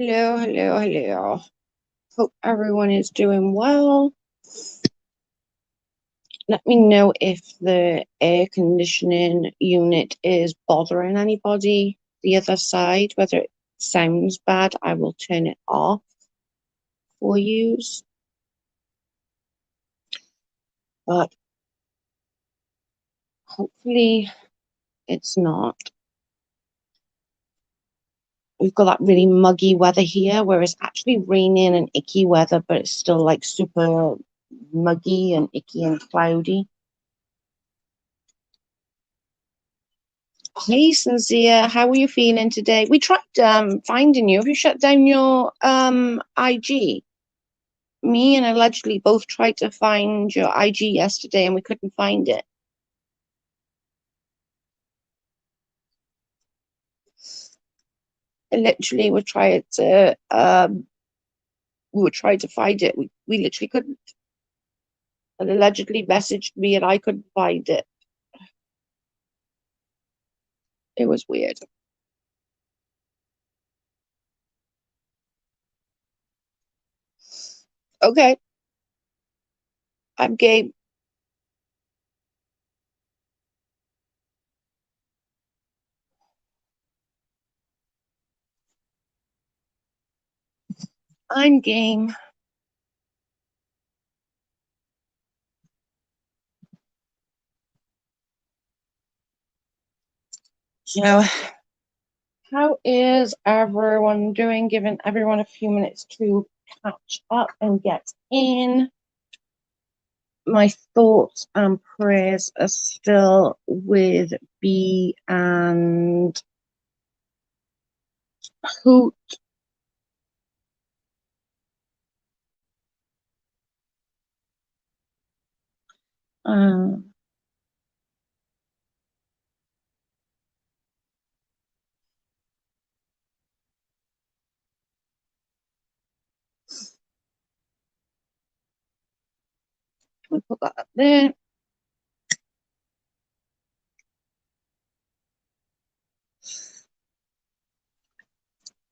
Hello, hello, hello. Hope everyone is doing well. Let me know if the air conditioning unit is bothering anybody. The other side, whether it sounds bad, I will turn it off for you. But hopefully it's not. We've got that really muggy weather here, where it's actually raining and icky weather, but it's still like super muggy and icky and cloudy. Hey, Sincere, how are you feeling today? We tried finding you. Have you shut down your IG? Me and allegedly both tried to find your IG yesterday and we couldn't find it. And literally we were trying to find it. We literally couldn't. And allegedly messaged me and I couldn't find it. It was weird. Okay, I'm game. I'm game. So, how is everyone doing? Giving everyone a few minutes to catch up and get in. My thoughts and prayers are still with B and Hoot. Um, we put that up there.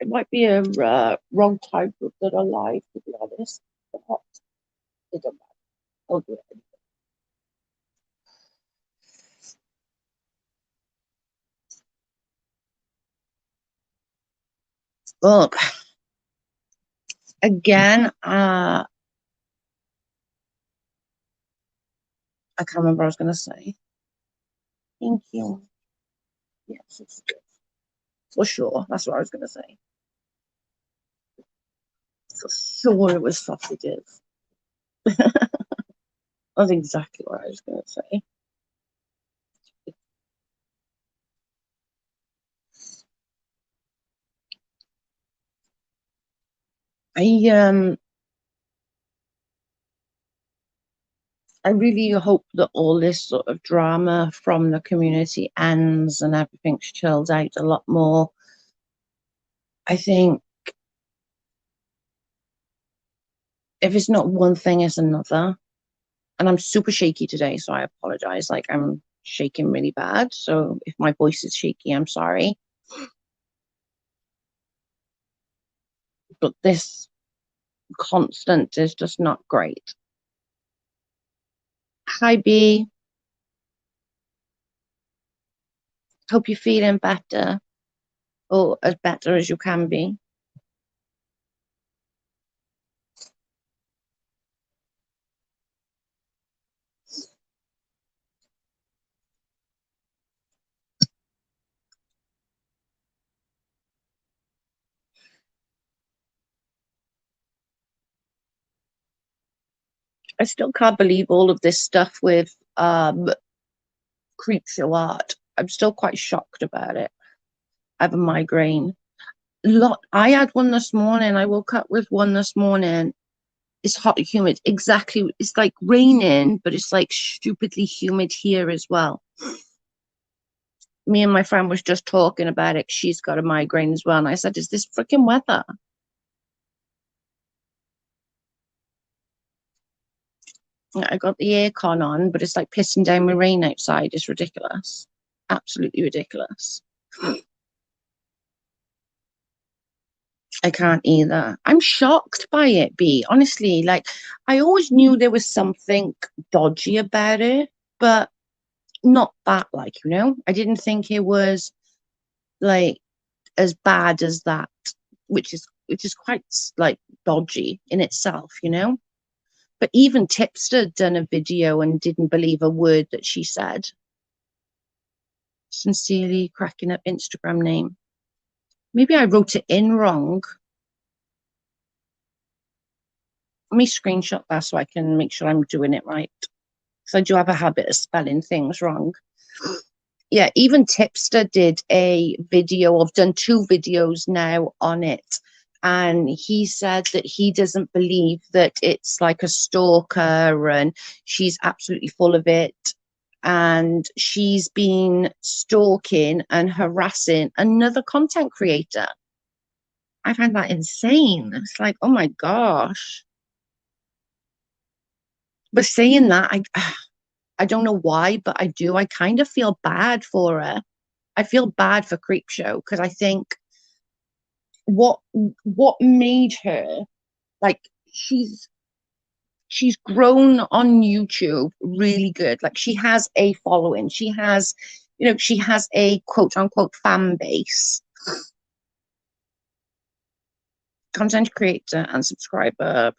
It might be a wrong time group that are live, to be honest. But it don't matter. I'll do it. Look, again, I can't remember what I was going to say. Thank you. Yes, it's good. For sure. That's what I was going to say. For sure it was sausages. That's exactly what I was going to say. I I really hope that all this sort of drama from the community ends and everything's chilled out a lot more. I think if it's not one thing, it's another. And I'm super shaky today, so I apologize. Like I'm shaking really bad. So if my voice is shaky, I'm sorry. But this constant is just not great. Hi B. Hope you're feeling better or as better as you can be. I still can't believe all of this stuff with Creepshow art. I'm still quite shocked about it. I have a migraine. I had one this morning. I woke up with one this morning. It's hot and humid. Exactly. It's like raining, but it's like stupidly humid here as well. Me and my friend was just talking about it. She's got a migraine as well. And I said, is this freaking weather? I got the aircon on, but it's like pissing down with rain outside. It's ridiculous. Absolutely ridiculous. I can't either. I'm shocked by it, B. Honestly, like I always knew there was something dodgy about it, but not that, like, I didn't think it was like as bad as that, which is quite like dodgy in itself. But even Tipster done a video and didn't believe a word that she said. Sincerely cracking up Instagram name. Maybe I wrote it in wrong. Let me screenshot that so I can make sure I'm doing it right. Because I do have a habit of spelling things wrong. Yeah, even Tipster did a video. I've done 2 videos now on it. And he said that he doesn't believe that it's like a stalker and she's absolutely full of it. And she's been stalking and harassing another content creator. I find that insane. It's like, oh my gosh. But saying that, I don't know why, but I do. I kind of feel bad for her. I feel bad for Creepshow because I think what made her like she's grown on YouTube really good. Like she has a following. She has a quote unquote fan base. Content creator and subscriber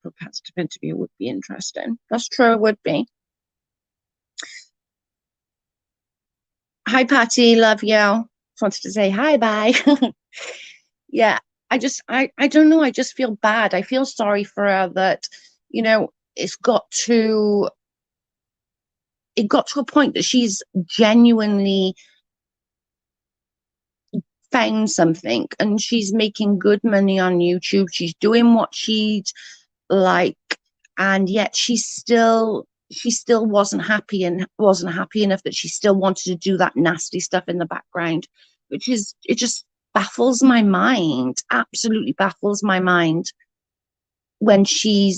propetitive interview would be interesting. That's true, it would be. Hi Patty, love you. Just wanted to say hi, bye. Yeah, I don't know, I just feel bad. I feel sorry for her that, it's got to a point that she's genuinely found something and she's making good money on YouTube. She's doing what she'd like, and yet she still wasn't happy and wasn't happy enough that she still wanted to do that nasty stuff in the background, it just baffles my mind, absolutely baffles my mind when she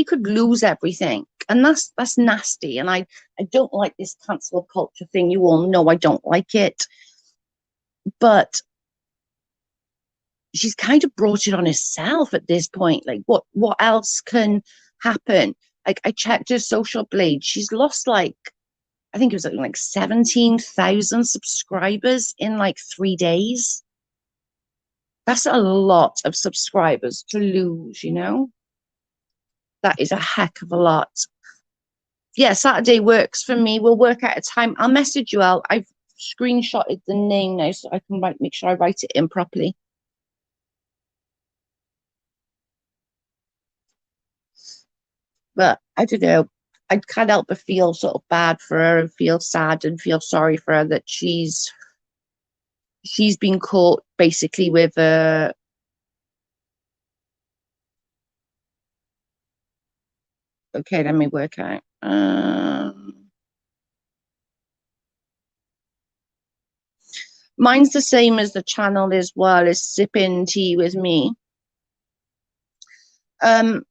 could lose everything. And that's nasty. And I don't like this cancel culture thing. You all know I don't like it. But she's kind of brought it on herself at this point. Like what else can happen? Like I checked her social blade. She's lost like I think it was like 17,000 subscribers in like 3 days. That's a lot of subscribers to lose. That is a heck of a lot. Yeah, Saturday works for me. We'll work out a time. I'll message you out. I've screenshotted the name now so I can make sure I write it in properly. But I don't know. I can't help but feel sort of bad for her and feel sad and feel sorry for her that she's been caught basically with a okay, let me work out. Mine's the same as the channel as well as sipping tea with me. Um,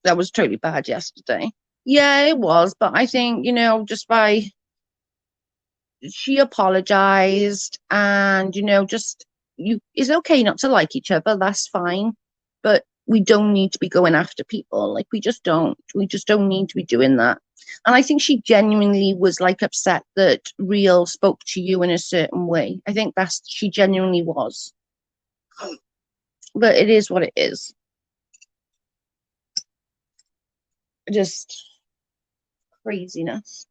that was totally bad yesterday. Yeah, it was, but I think, just by she apologized and, just it's okay not to like each other, that's fine. But we don't need to be going after people. Like we just don't. We just don't need to be doing that. And I think she genuinely was like upset that Real spoke to you in a certain way. I think she genuinely was. But it is what it is. Just craziness.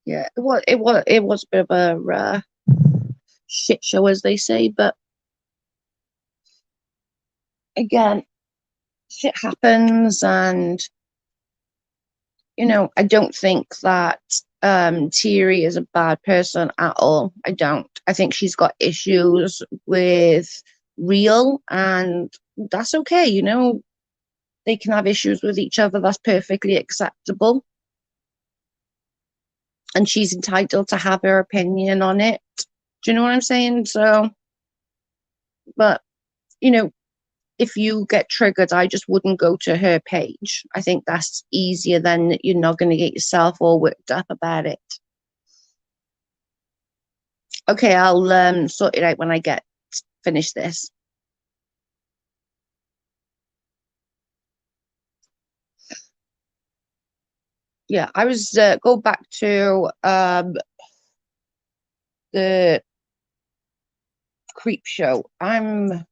Yeah, it was a bit of a shit show, as they say. But again, shit happens, and I don't think that Thierry is a bad person at all. I don't. I think she's got issues with Real, and that's okay. They can have issues with each other. That's perfectly acceptable. And she's entitled to have her opinion on it. Do you know what I'm saying? So, but, you know, if you get triggered, I just wouldn't go to her page. I think that's easier than you're not going to get yourself all worked up about it. Okay, I'll sort it out when I get finish this. Yeah, I was go back to the creep show. I'm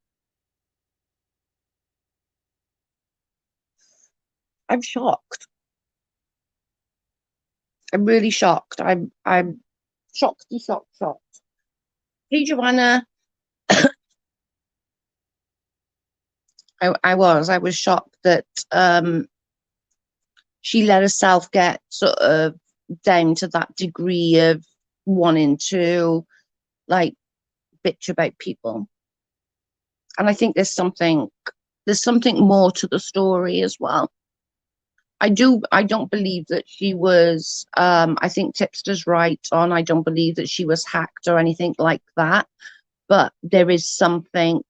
shocked. I'm really shocked. I'm shocked, shocked. Hey, Joanna, I was shocked that she let herself get sort of down to that degree of wanting to like bitch about people. And I think there's something more to the story as well. I don't believe that she was I think Tipster's right on, I don't believe that she was hacked or anything like that, but there's something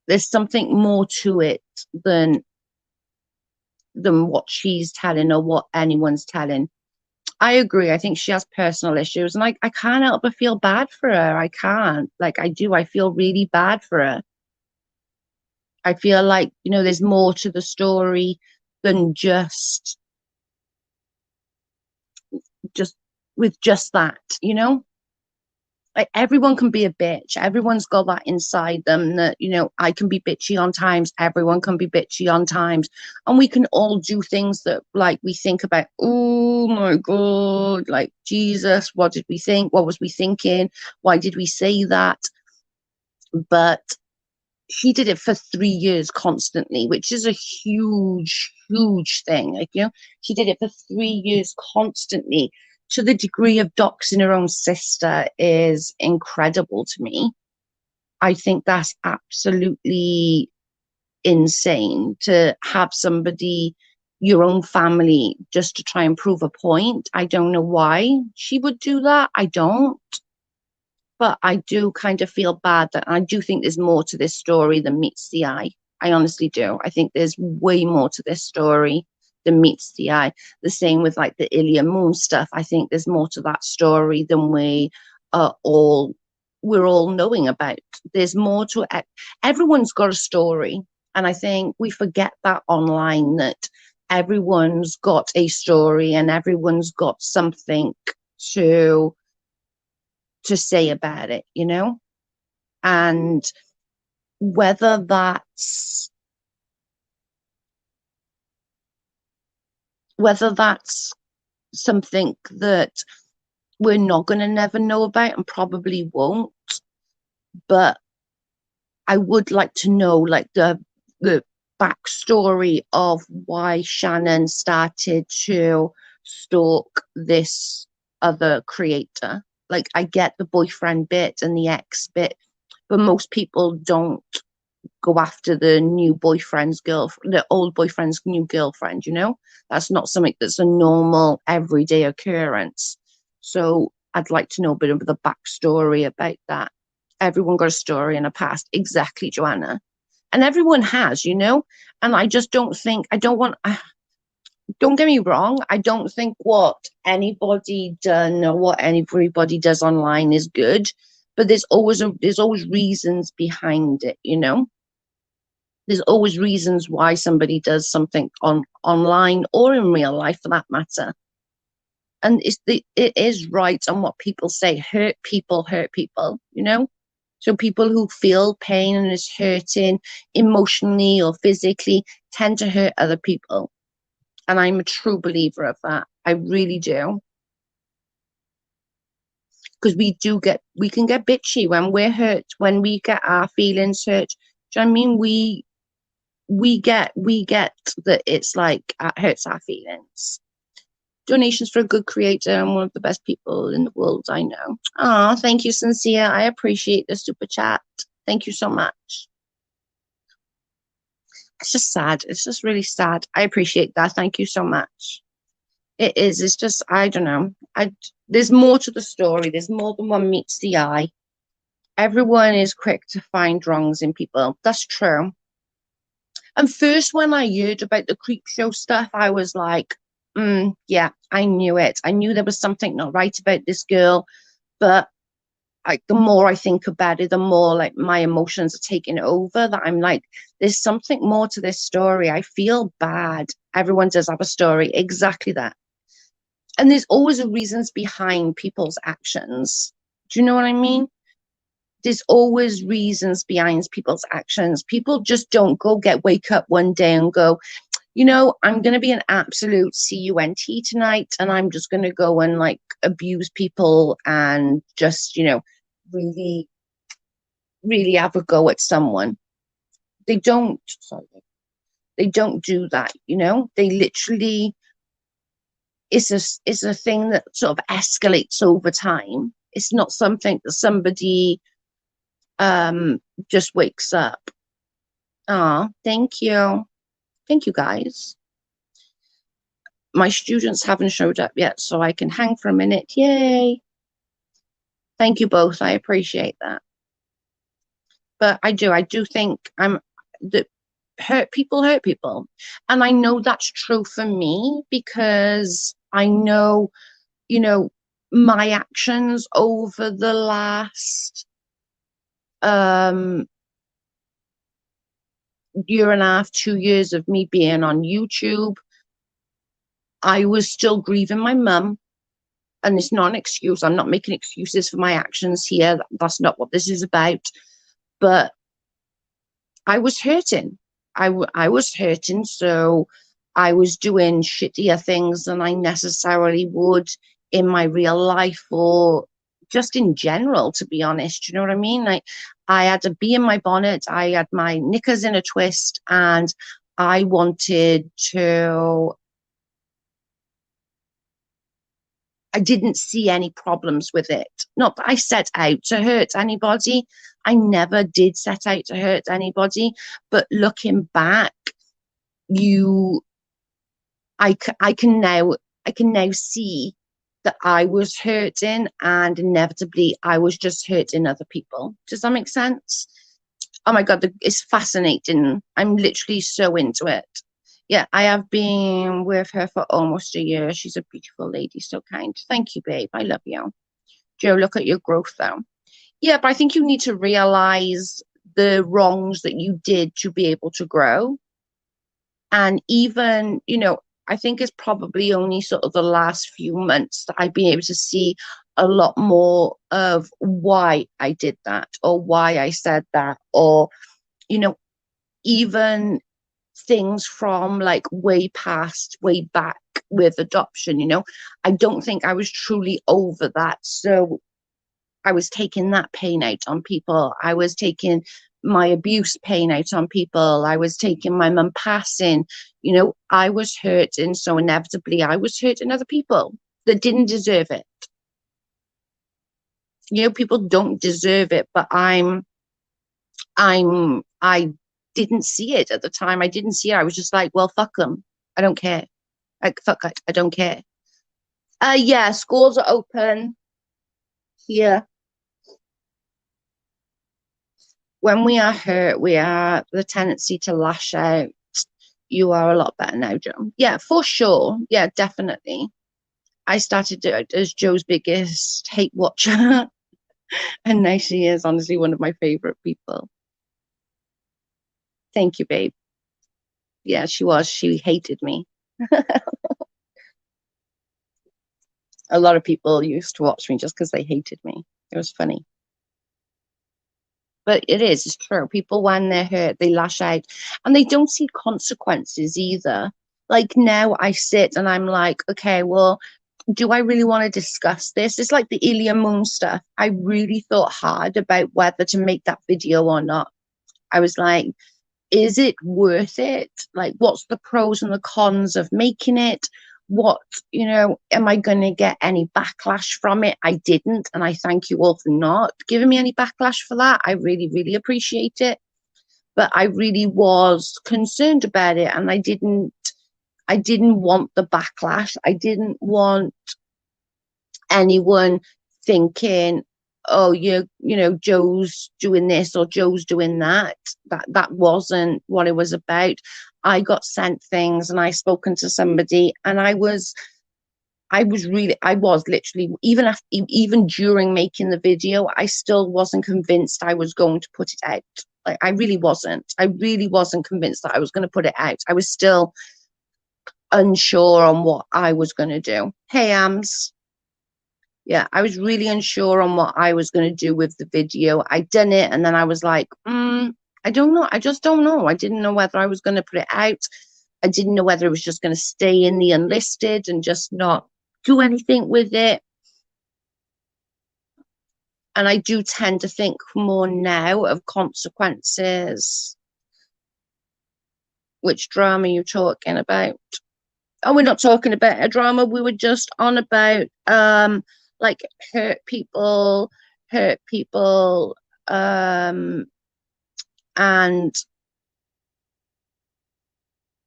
more to it than what she's telling or what anyone's telling. I agree. I think she has personal issues, and I can't help but feel bad for her. I can't. Like, I do. I feel really bad for her. I feel like, there's more to the story than just with just that, Like, everyone can be a bitch. Everyone's got that inside them that, I can be bitchy on times. Everyone can be bitchy on times. And we can all do things that, like, we think about, oh my God, like, Jesus, what did we think? What was we thinking? Why did we say that? But she did it for 3 years constantly, which is a huge, huge thing. Like, she did it for 3 years constantly to the degree of doxing her own sister is incredible to me. I think that's absolutely insane to have somebody, your own family, just to try and prove a point. I don't know why she would do that. I don't. But I do kind of feel bad that I do think there's more to this story than meets the eye. I honestly do. I think there's way more to this story than meets the eye. The same with like the Ilya Moon stuff. I think there's more to that story than we're all knowing about. There's more to it. Everyone's got a story. And I think we forget that online, that everyone's got a story and everyone's got something to say about it, and whether that's something that we're not going to never know about and probably won't, but I would like to know like the backstory of why Shannon started to stalk this other creator. Like, I get the boyfriend bit and the ex bit, but most people don't go after the new boyfriend's girlfriend, the old boyfriend's new girlfriend, That's not something that's a normal everyday occurrence. So I'd like to know a bit of the backstory about that. Everyone got a story and a past. Exactly, Joanna. And everyone has, And I just don't think, don't get me wrong, I don't think what anybody done or what everybody does online is good, but there's always reasons behind it, There's always reasons why somebody does something online or in real life for that matter. And it is right on what people say, hurt people, So people who feel pain and is hurting emotionally or physically tend to hurt other people. And I'm a true believer of that. I really do. Because we can get bitchy when we're hurt, when we get our feelings hurt. Do you know what I mean? We get that it's like it hurts our feelings. Donations for a good creator and one of the best people in the world, I know. Oh, thank you, Sincere. I appreciate the super chat. Thank you so much. It's just sad. It's just really sad. I appreciate that. Thank you so much. It is. It's just, I don't know. There's more to the story. There's more than one meets the eye. Everyone is quick to find wrongs in people. That's true. And first, when I heard about the creep show stuff, I was like, yeah, I knew it. I knew there was something not right about this girl. But the more I think about it, the more like my emotions are taking over. That I'm like, there's something more to this story. I feel bad. Everyone does have a story, exactly that. And there's always reasons behind people's actions. Do you know what I mean? There's always reasons behind people's actions. People just don't wake up one day and go, I'm going to be an absolute cunt tonight, and I'm just going to go and like abuse people and just, really, really have a go at someone. They don't, sorry, they don't do that, they literally, it's a thing that sort of escalates over time. It's not something that somebody just wakes up. Ah, thank you. Thank you, guys. My students haven't showed up yet, so I can hang for a minute. Yay. Thank you both. I appreciate that. But I do think that hurt people. And I know that's true for me because I know, my actions over the last year and a half, 2 years of me being on YouTube, I was still grieving my mum. And it's not an excuse. I'm not making excuses for my actions here. That's not what this is about. But I was hurting. I was hurting. So I was doing shittier things than I necessarily would in my real life or just in general, to be honest. You know what I mean? Like, I had a bee in my bonnet. I had my knickers in a twist, and I wanted to. I didn't see any problems with it. Not that I set out to hurt anybody. I never did set out to hurt anybody. But looking back, I can now see that I was hurting, and inevitably I was just hurting other people. Does that make sense? Oh my God, it's fascinating. I'm literally so into it. Yeah, I have been with her for almost a year. She's a beautiful lady, so kind. Thank you, babe. I love you. Joe, look at your growth, though. Yeah, but I think you need to realize the wrongs that you did to be able to grow. And even, I think it's probably only sort of the last few months that I've been able to see a lot more of why I did that or why I said that, or, even things from like way back with adoption. I don't think I was truly over that. So I was taking that pain out on people. I was taking my abuse pain out on people. I was taking my mum passing. I was hurt, and so inevitably I was hurting other people that didn't deserve it. People don't deserve it, but I didn't see it at the time. I didn't see it. I was just like, well, fuck them. I don't care. Like, fuck it. I don't care. Yeah, schools are open here. When we are hurt, we are the tendency to lash out. You are a lot better now, Joe. Yeah, for sure. Yeah, definitely. I started as Joe's biggest hate watcher. And now she is honestly one of my favorite people. Thank you, babe. Yeah, she was. She hated me. A lot of people used to watch me just because they hated me. It was funny. But it's true. People, when they're hurt, they lash out and they don't see consequences either. Like now I sit and I'm like, okay, well, do I really want to discuss this? It's like the Ilya Moon stuff. I really thought hard about whether to make that video or not. I was like, is it worth it? Like, what's the pros and the cons of making it? What, am I going to get any backlash from it? I didn't. And I thank you all for not giving me any backlash for that. I really, really appreciate it. But I really was concerned about it. And I didn't want the backlash. I didn't want anyone thinking, oh, you know, Joe's doing this or Joe's doing that. That wasn't what it was about. I got sent things and I spoken to somebody, and I was literally, even after, even during making the video, I still wasn't convinced I was going to put it out. Like, I really wasn't convinced that I was going to put it out. I was still unsure on what I was going to do. Hey, Ams. Yeah, I was really unsure on what I was going to do with the video. I done it, and then I was like, I don't know. I just don't know. I didn't know whether I was going to put it out. I didn't know whether it was just going to stay in the unlisted and just not do anything with it. And I do tend to think more now of consequences. Which drama are you talking about? Oh, we're not talking about a drama. We were just on about like hurt people, and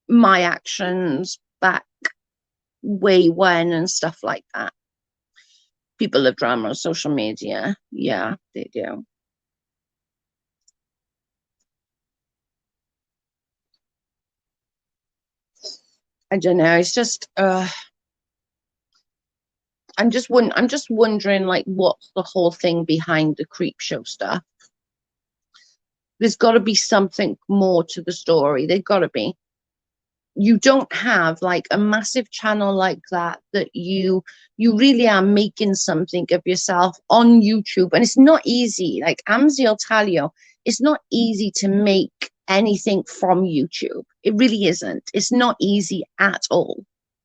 my actions back way when and stuff like that. People love drama on social media. Yeah, they do. I don't know. It's just I'm just wondering, like, what's the whole thing behind the creep show stuff? There's got to be something more to the story. There's got to be. You don't have like a massive channel like that you really are making something of yourself on YouTube, and it's not easy. Like Amzi will tell you, it's not easy to make anything from YouTube. It really isn't. It's not easy at all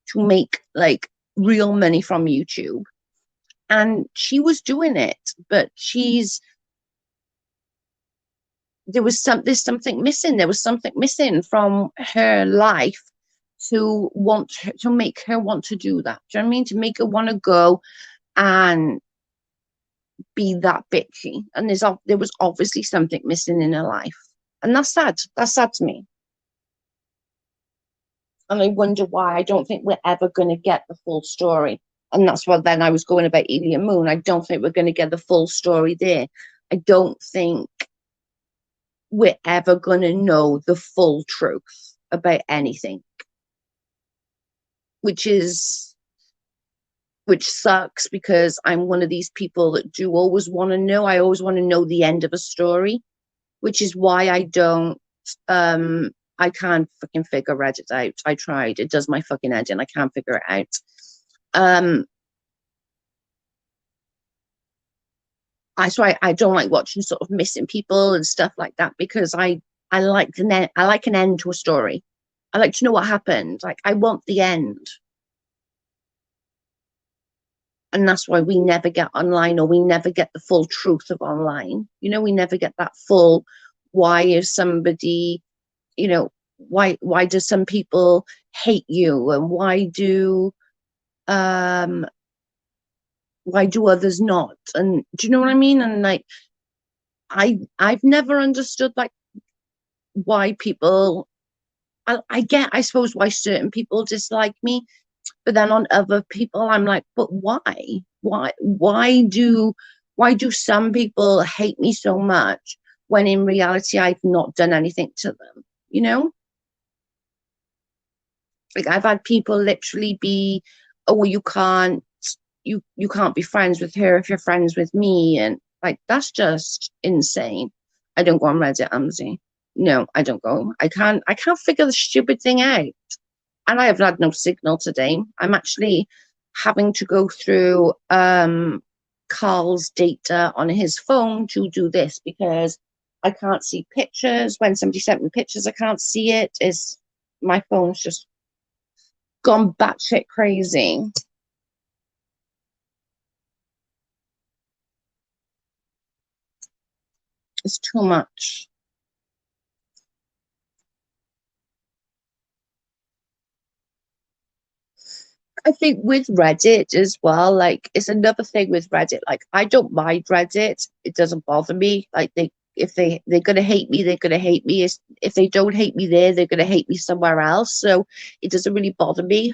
to make like real money from YouTube. And she was doing it, but there's something missing. There was something missing from her life to make her want to do that. Do you know what I mean? To make her want to go and be that bitchy. And there was obviously something missing in her life. And that's sad. That's sad to me. And I wonder why. I don't think we're ever going to get the full story. And that's what then I was going about Alien Moon. I don't think we're going to get the full story there. I don't think we're ever going to know the full truth about anything, which sucks, because I'm one of these people that do always want to know. I always want to know the end of a story, which is why I can't fucking figure Reddit out. I tried. It does my fucking head in. I can't figure it out. I don't like watching sort of missing people and stuff like that, because I like an end to a story. I like to know what happened. Like, I want the end. And that's why we never get online, or we never get the full truth of online. You know, we never get that full, why is somebody, you know, why do some people hate you, and why do others not? And do you know what I mean? And like, I've never understood like why people, I suppose why certain people dislike me, but then on other people I'm like, but why do some people hate me so much when in reality I've not done anything to them, you know? Like, I've had people literally be, oh, you can't be friends with her if you're friends with me, and like, that's just insane. I don't go on Reddit, Amzi. No, I don't go. I can't figure the stupid thing out. And I have had no signal today. I'm actually having to go through Carl's data on his phone to do this, because I can't see pictures. When somebody sent me pictures, I can't see it. My phone's just gone batshit crazy. It's too much. I think with Reddit as well, like, it's another thing with Reddit. Like, I don't mind Reddit. It doesn't bother me. Like, they're gonna hate me, they're gonna hate me. If they don't hate me there, they're gonna hate me somewhere else. So it doesn't really bother me.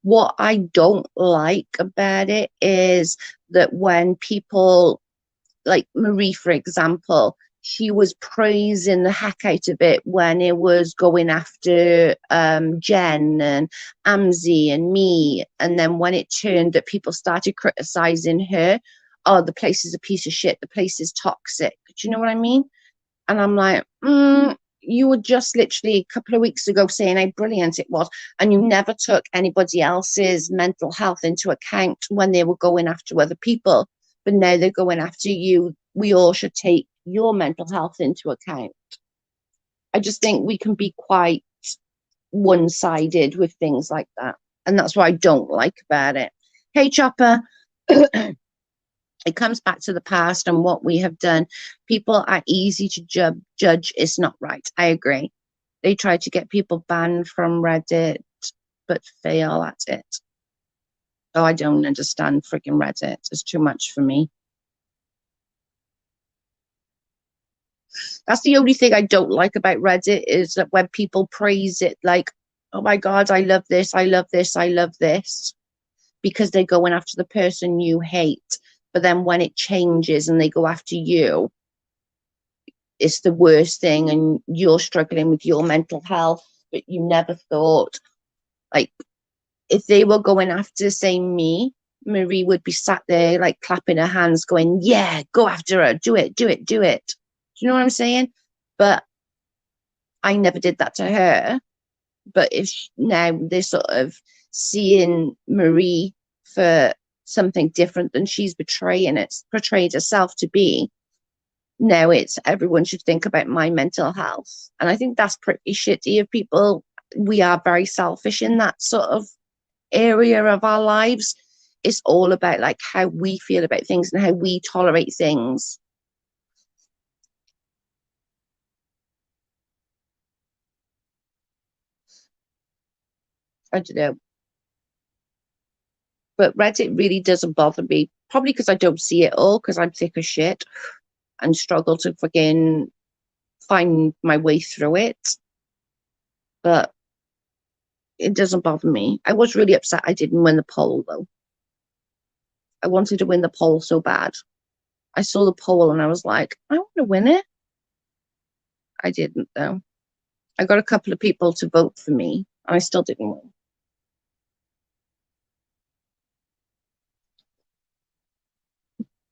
What I don't like about it is that when people like Marie, for example, she was praising the heck out of it when it was going after Jen and Amzi and me. And then when it turned that people started criticizing her, oh, the place is a piece of shit, the place is toxic. Do you know what I mean? And I'm like, you were just literally a couple of weeks ago saying how brilliant it was, and you never took anybody else's mental health into account when they were going after other people. But now they're going after you. We all should take your mental health into account. I just think we can be quite one-sided with things like that. And that's what I don't like about it. Hey, Chopper. It comes back to the past and what we have done. People are easy to judge. It's not right. I agree. They try to get people banned from Reddit, but fail at it. Oh, I don't understand freaking Reddit. It's too much for me. That's the only thing I don't like about Reddit, is that when people praise it, like, oh my God, I love this, I love this, I love this, because they're going after the person you hate. But then when it changes and they go after you, it's the worst thing, and you're struggling with your mental health, but you never thought, like, if they were going after, say, me, Marie would be sat there, like, clapping her hands, going, yeah, go after her, do it, do it, do it. Do you know what I'm saying? But I never did that to her. But if now they're sort of seeing Marie for something different than she's portrayed herself to be, now it's everyone should think about my mental health. And I think that's pretty shitty of people. We are very selfish in that sort of area of our lives. It's all about like how we feel about things and how we tolerate things. I don't know. But Reddit really doesn't bother me. Probably because I don't see it all, because I'm thick as shit and struggle to fucking find my way through it. But it doesn't bother me. I was really upset I didn't win the poll, though. I wanted to win the poll so bad. I saw the poll and I was like, I want to win it. I didn't, though. I got a couple of people to vote for me, and I still didn't win.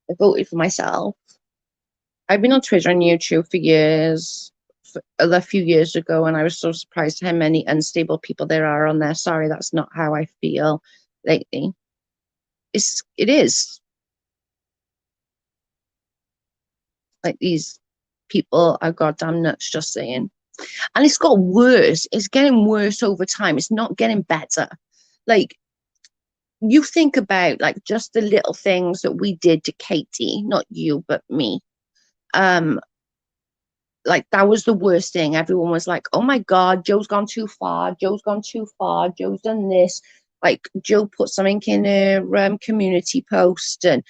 I voted for myself. I've been on Twitter and YouTube for years, a few years ago, and I was so surprised how many unstable people there are on there. Sorry, that's not how I feel lately. It is. Like, these people are goddamn nuts, just saying. And it's got worse. It's getting worse over time. It's not getting better. Like, you think about like just the little things that we did to Katie, not you, but me. Like, that was the worst thing. Everyone was like, oh my God, Joe's gone too far. Joe's gone too far. Joe's done this. Like, Joe put something in a community post. And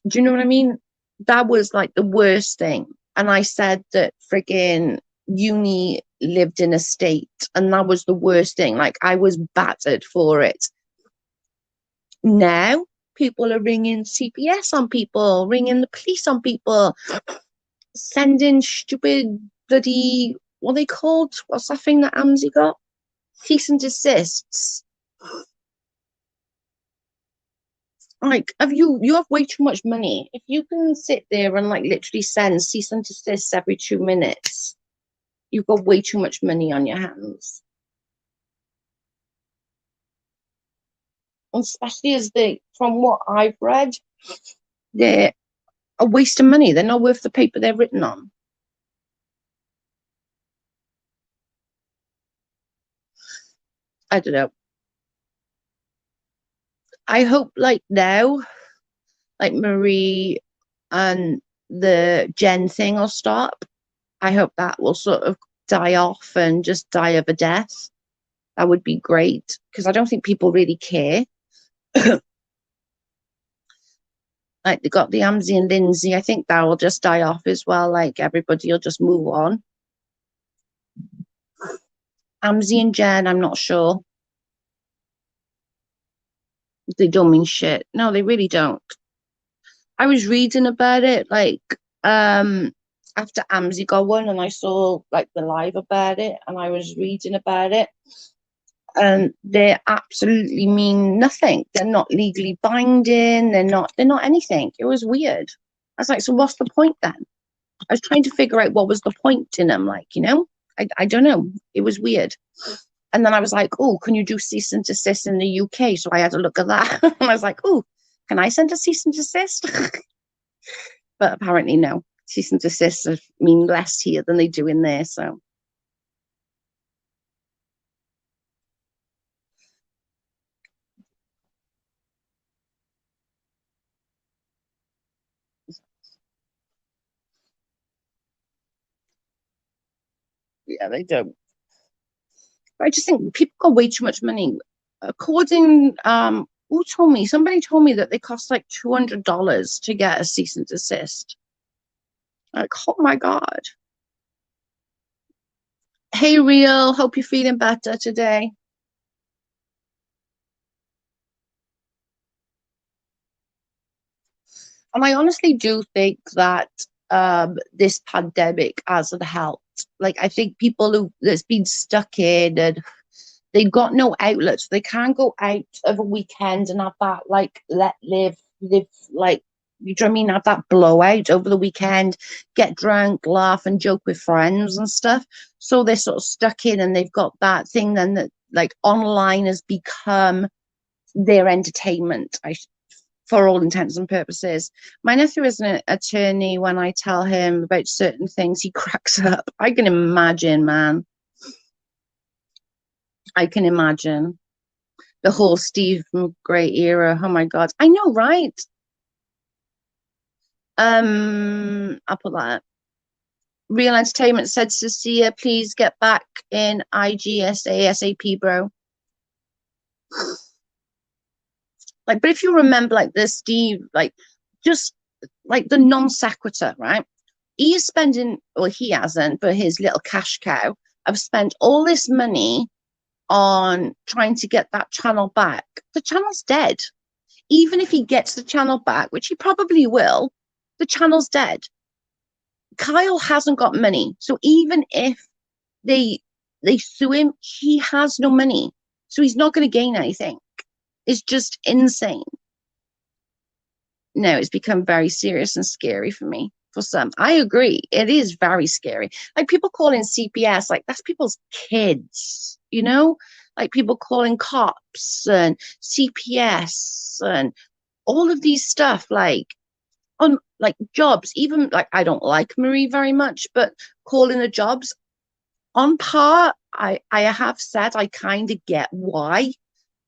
do you know what I mean? That was like the worst thing. And I said that friggin' uni lived in a state. And that was the worst thing. Like, I was battered for it. Now, people are ringing CPS on people, ringing the police on people, sending stupid bloody, what are they called? What's that thing that Amzi got? Cease and desists. Like, you have way too much money. If you can sit there and like literally send cease and desist every 2 minutes, you've got way too much money on your hands. And especially as from what I've read, they're a waste of money. They're not worth the paper they're written on. I don't know. I hope like now, like Marie and the Jen thing will stop. I hope that will sort of die off and just die of a death. That would be great, because I don't think people really care. Like, they got the Amzi and Lindsay. I think that will just die off as well. Like, everybody will just move on. Amzi and Jen, I'm not sure. They don't mean shit. No, they really don't. I was reading about it like after Amzi got one, and I saw like the live about it, and I was reading about it, and they absolutely mean nothing. They're not legally binding. They're not anything. It was weird. I was like, so what's the point then? I was trying to figure out what was the point in them, like, I don't know. It was weird. And then I was like, oh, can you do cease and desist in the UK? So I had a look at that. And I was like, oh, can I send a cease and desist? But apparently no. Cease and desist mean less here than they do in there. So yeah, they don't. But I just think people got way too much money. According, who told me? Somebody told me that they cost like $200 to get a cease and desist. Like, oh my God. Hey, Real, hope you're feeling better today. And I honestly do think that this pandemic hasn't helped. Like, I think people who that's been stuck in and they've got no outlets. They can't go out of a weekend and have that like live like you know what I mean, have that blowout over the weekend, get drunk, laugh and joke with friends and stuff. So they're sort of stuck in and they've got that thing then that like online has become their entertainment. For all intents and purposes. My nephew is an attorney. When I tell him about certain things, he cracks up. I can imagine, man. I can imagine. The whole Steve McGray era. Oh my God. I know, right? I'll put that. Real Entertainment said, Cecilia, please get back in IGS ASAP, bro. Like, but if you remember, like the Steve, like just like the non sequitur, right? He is spending, well, he hasn't, but his little cash cow have spent all this money on trying to get that channel back. The channel's dead. Even if he gets the channel back, which he probably will, the channel's dead. Kyle hasn't got money. So even if they they sue him, he has no money. So he's not going to gain anything. It's just insane. No, it's become very serious and scary for me. For some, I agree. It is very scary. Like people calling CPS, like that's people's kids, Like people calling cops and CPS and all of these stuff, like on like jobs. Even like I don't like Marie very much, but calling the jobs on par, I have said I kind of get why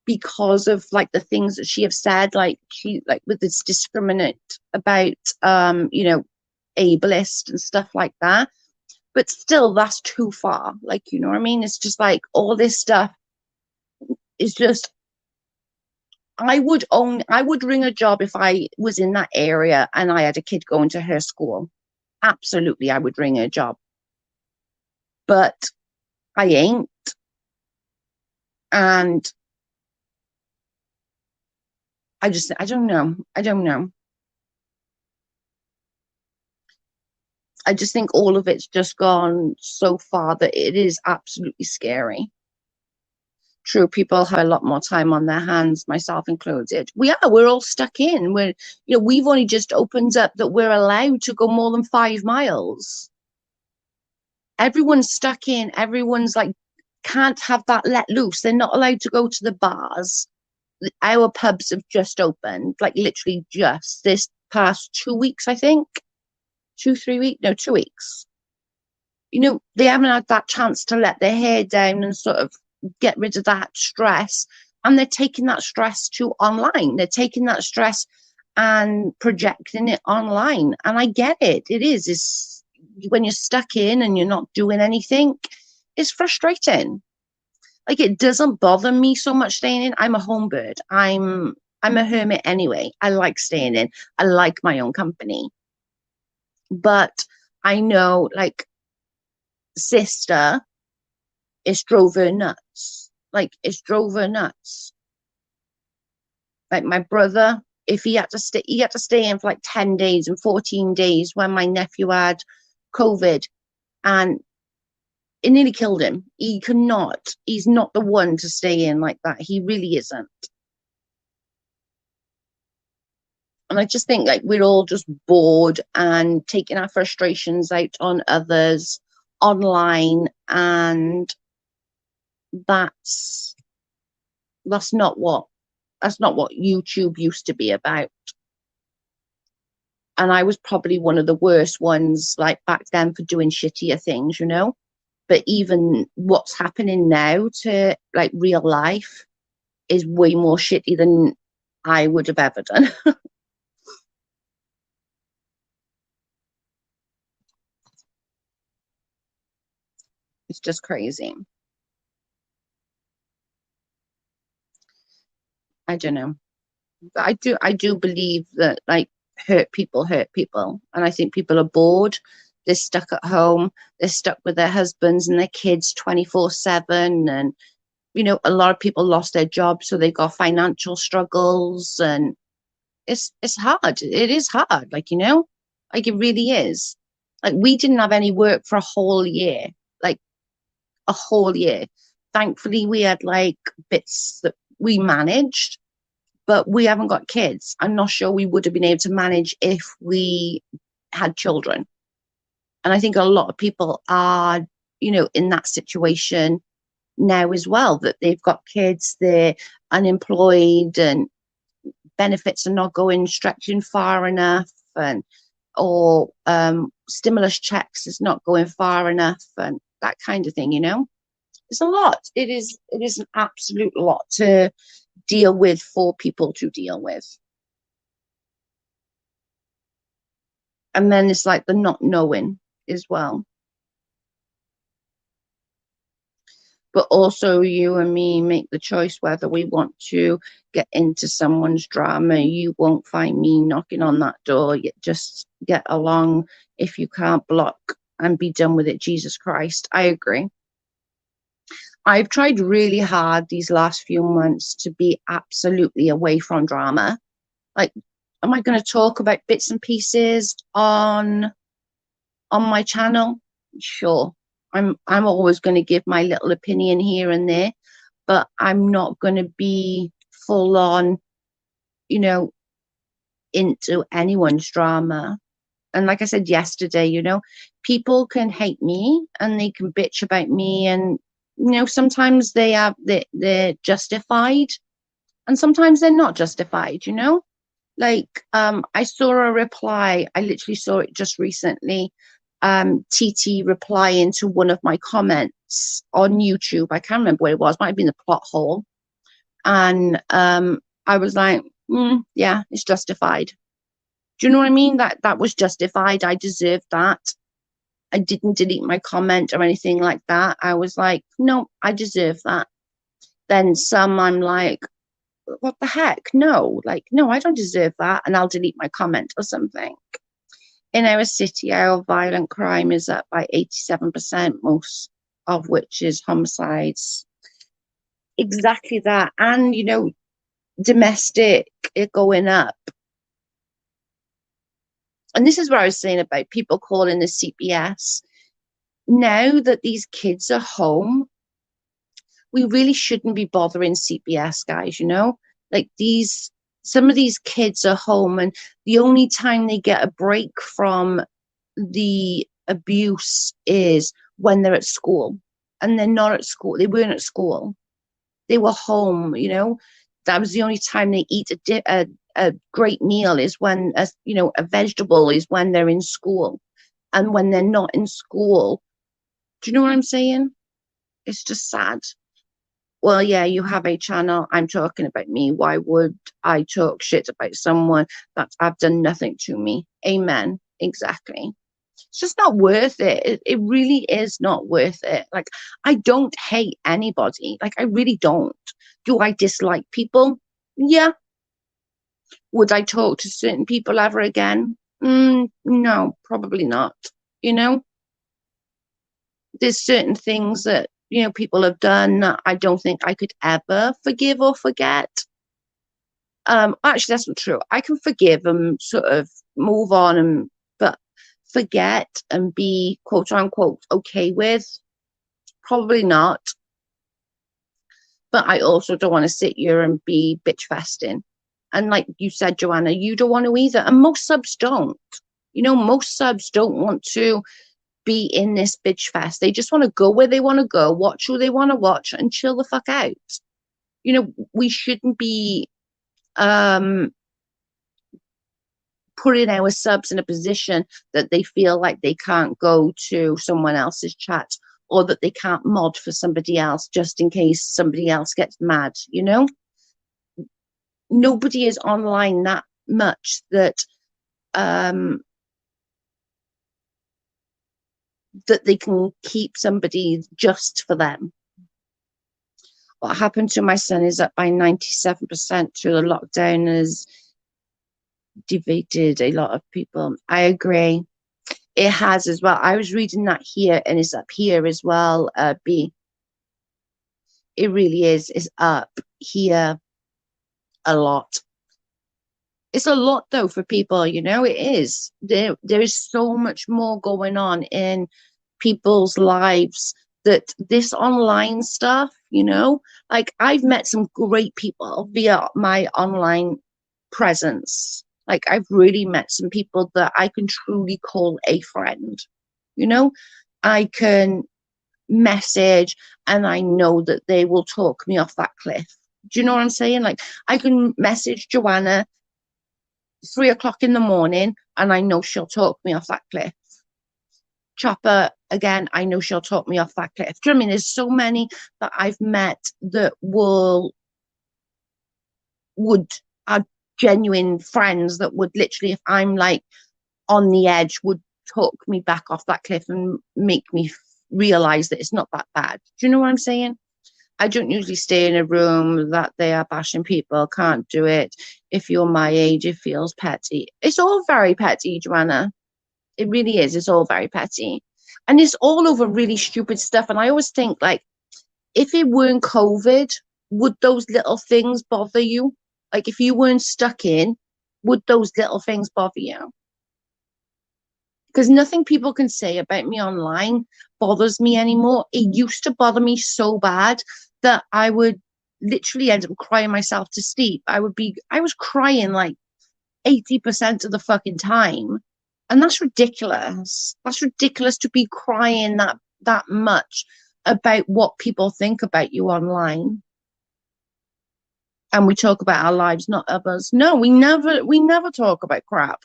because of like the things that she have said, like she like with this discriminate about ableist and stuff like that. But still that's too far. Like, you know what I mean? It's just like all this stuff is just I would ring a job if I was in that area and I had a kid going to her school. Absolutely I would ring a job. But I ain't. And I don't know. I don't know. I just think all of it's just gone so far that it is absolutely scary. True, people have a lot more time on their hands, myself included. We're all stuck in. We've only just opened up that we're allowed to go more than 5 miles. Everyone's stuck in. Everyone's like, can't have that let loose. They're not allowed to go to the bars. Our pubs have just opened, like literally just this past 2 weeks, I think. 2, 3 weeks, no, 2 weeks. They haven't had that chance to let their hair down and sort of get rid of that stress. And they're taking that stress to online. They're taking that stress and projecting it online. And I get it. It's when you're stuck in and you're not doing anything, it's frustrating. Like it doesn't bother me so much staying in. I'm a home bird. I'm a hermit anyway. I like staying in. I like my own company. But I know like sister, it's drove her nuts. Like it's drove her nuts. Like my brother, if he had to stay in for like 10 days and 14 days when my nephew had COVID, and it nearly killed him. He's not the one to stay in like that. He really isn't. And I just think like we're all just bored and taking our frustrations out on others online, and that's that's not what that's not what YouTube used to be about. And I was probably one of the worst ones like back then for doing shittier things, you know. But even what's happening now to like real life is way more shitty than I would have ever done. It's just crazy. I don't know. But I do believe that like hurt people. And I think people are bored. They're stuck at home. They're stuck with their husbands and their kids 24/7. And, you know, a lot of people lost their jobs, so they've got financial struggles, and it's hard. It is hard, like, you know, like it really is. Like we didn't have any work for a whole year, like a whole year. Thankfully, we had like bits that we managed, but we haven't got kids. I'm not sure we would have been able to manage if we had children. And I think a lot of people are, you know, in that situation now as well, that they've got kids, they're unemployed, and benefits are not going stretching far enough, and or stimulus checks is not going far enough, and that kind of thing, you know. It's a lot. It is an absolute lot to deal with for people to deal with. And then it's like the not knowing as well. But also you and me make the choice whether we want to get into someone's drama. You won't find me knocking on that door. You just get along. If you can't block and be done with it, Jesus Christ. I agree. I've tried really hard these last few months to be absolutely away from drama. Like, am I going to talk about bits and pieces on my channel? Sure. I'm always going to give my little opinion here and there, but I'm not going to be full on, you know, into anyone's drama. And like I said yesterday, you know, people can hate me and they can bitch about me, and you know, sometimes they're justified, and sometimes they're not justified, you know. Like I saw a reply, I literally saw it just recently, TT replying to one of my comments on YouTube. I can't remember what it was, might have been the plot hole. And I was like, yeah, it's justified. Do you know what I mean? That was justified. I deserved that. I didn't delete my comment or anything like that. I was like, no, I deserve that. Then some, I'm like, what the heck? No, like, no, I don't deserve that. And I'll delete my comment or something. In our city, our violent crime is up by 87%, most of which is homicides. Exactly that. And, you know, domestic it going up. And this is what I was saying about people calling the CPS. Now that these kids are home, we really shouldn't be bothering CPS guys, you know? Like some of these kids are home, and the only time they get a break from the abuse is when they're at school. And they're not at school. They weren't at school. They were home, you know? That was the only time they eat a great meal, is when, you know, a vegetable is when they're in school. And when they're not in school, do you know what I'm saying? It's just sad. Well, yeah, you have a channel. I'm talking about me. Why would I talk shit about someone that I've done nothing to me? Amen. Exactly. It's just not worth it. It really is not worth it. Like, I don't hate anybody. Like, I really don't. Do I dislike people? Yeah. Would I talk to certain people ever again? No, probably not. You know, there's certain things that, you know, people have done that I don't think I could ever forgive or forget. Actually, that's not true. I can forgive and sort of move on, but forget and be quote unquote okay with, probably not. But I also don't want to sit here and be bitch festing. And like you said, Joanna, you don't want to either. And most subs don't. Most subs don't want to be in this bitch fest. They just want to go where they want to go, watch who they want to watch, and chill the fuck out. We shouldn't be putting our subs in a position that they feel like they can't go to someone else's chat, or that they can't mod for somebody else just in case somebody else gets mad. Nobody is online that much that that they can keep somebody just for them. What happened to my son is up by 97% through the lockdown has divided a lot of people. I agree. It has as well. I was reading that here, and it's up here as well, B. It really is. It's up here a lot. It's a lot, though, for people, it is. There is so much more going on in people's lives that this online stuff, like I've met some great people via my online presence. Like I've really met some people that I can truly call a friend. I can message and I know that they will talk me off that cliff. Do you know what I'm saying? Like I can message Joanna 3 o'clock in the morning and I know she'll talk me off that cliff. Chopper, again, I know she'll talk me off that cliff. Do you know what I mean? There's so many that I've met that are genuine friends that would literally, if I'm like on the edge, would talk me back off that cliff and make me realize that it's not that bad. Do you know what I'm saying? I don't usually stay in a room that they are bashing people. Can't do it. If you're my age, it feels petty. It's all very petty, Joanna. It really is. It's all very petty. And it's all over really stupid stuff. And I always think, like, if it weren't COVID, would those little things bother you? Like, if you weren't stuck in, would those little things bother you? Because nothing people can say about me online bothers me anymore. It used to bother me so bad that I would literally end up crying myself to sleep. I was crying like 80% of the fucking time. And that's ridiculous. That's ridiculous to be crying that much about what people think about you online. And we talk about our lives, not others. No, we never talk about crap.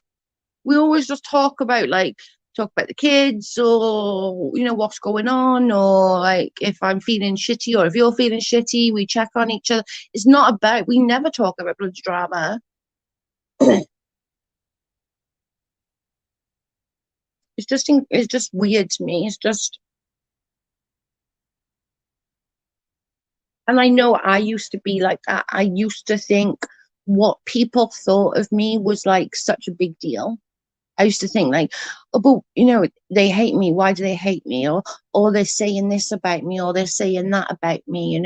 We always just talk about the kids, or what's going on, or like if I'm feeling shitty or if you're feeling shitty, we check on each other. It's not about, we never talk about bloody drama. It's just weird to me. It's just, and I know I used to be like that. I used to think what people thought of me was like such a big deal. I used to think like, oh, but they hate me. Why do they hate me? Or they're saying this about me, or they're saying that about me.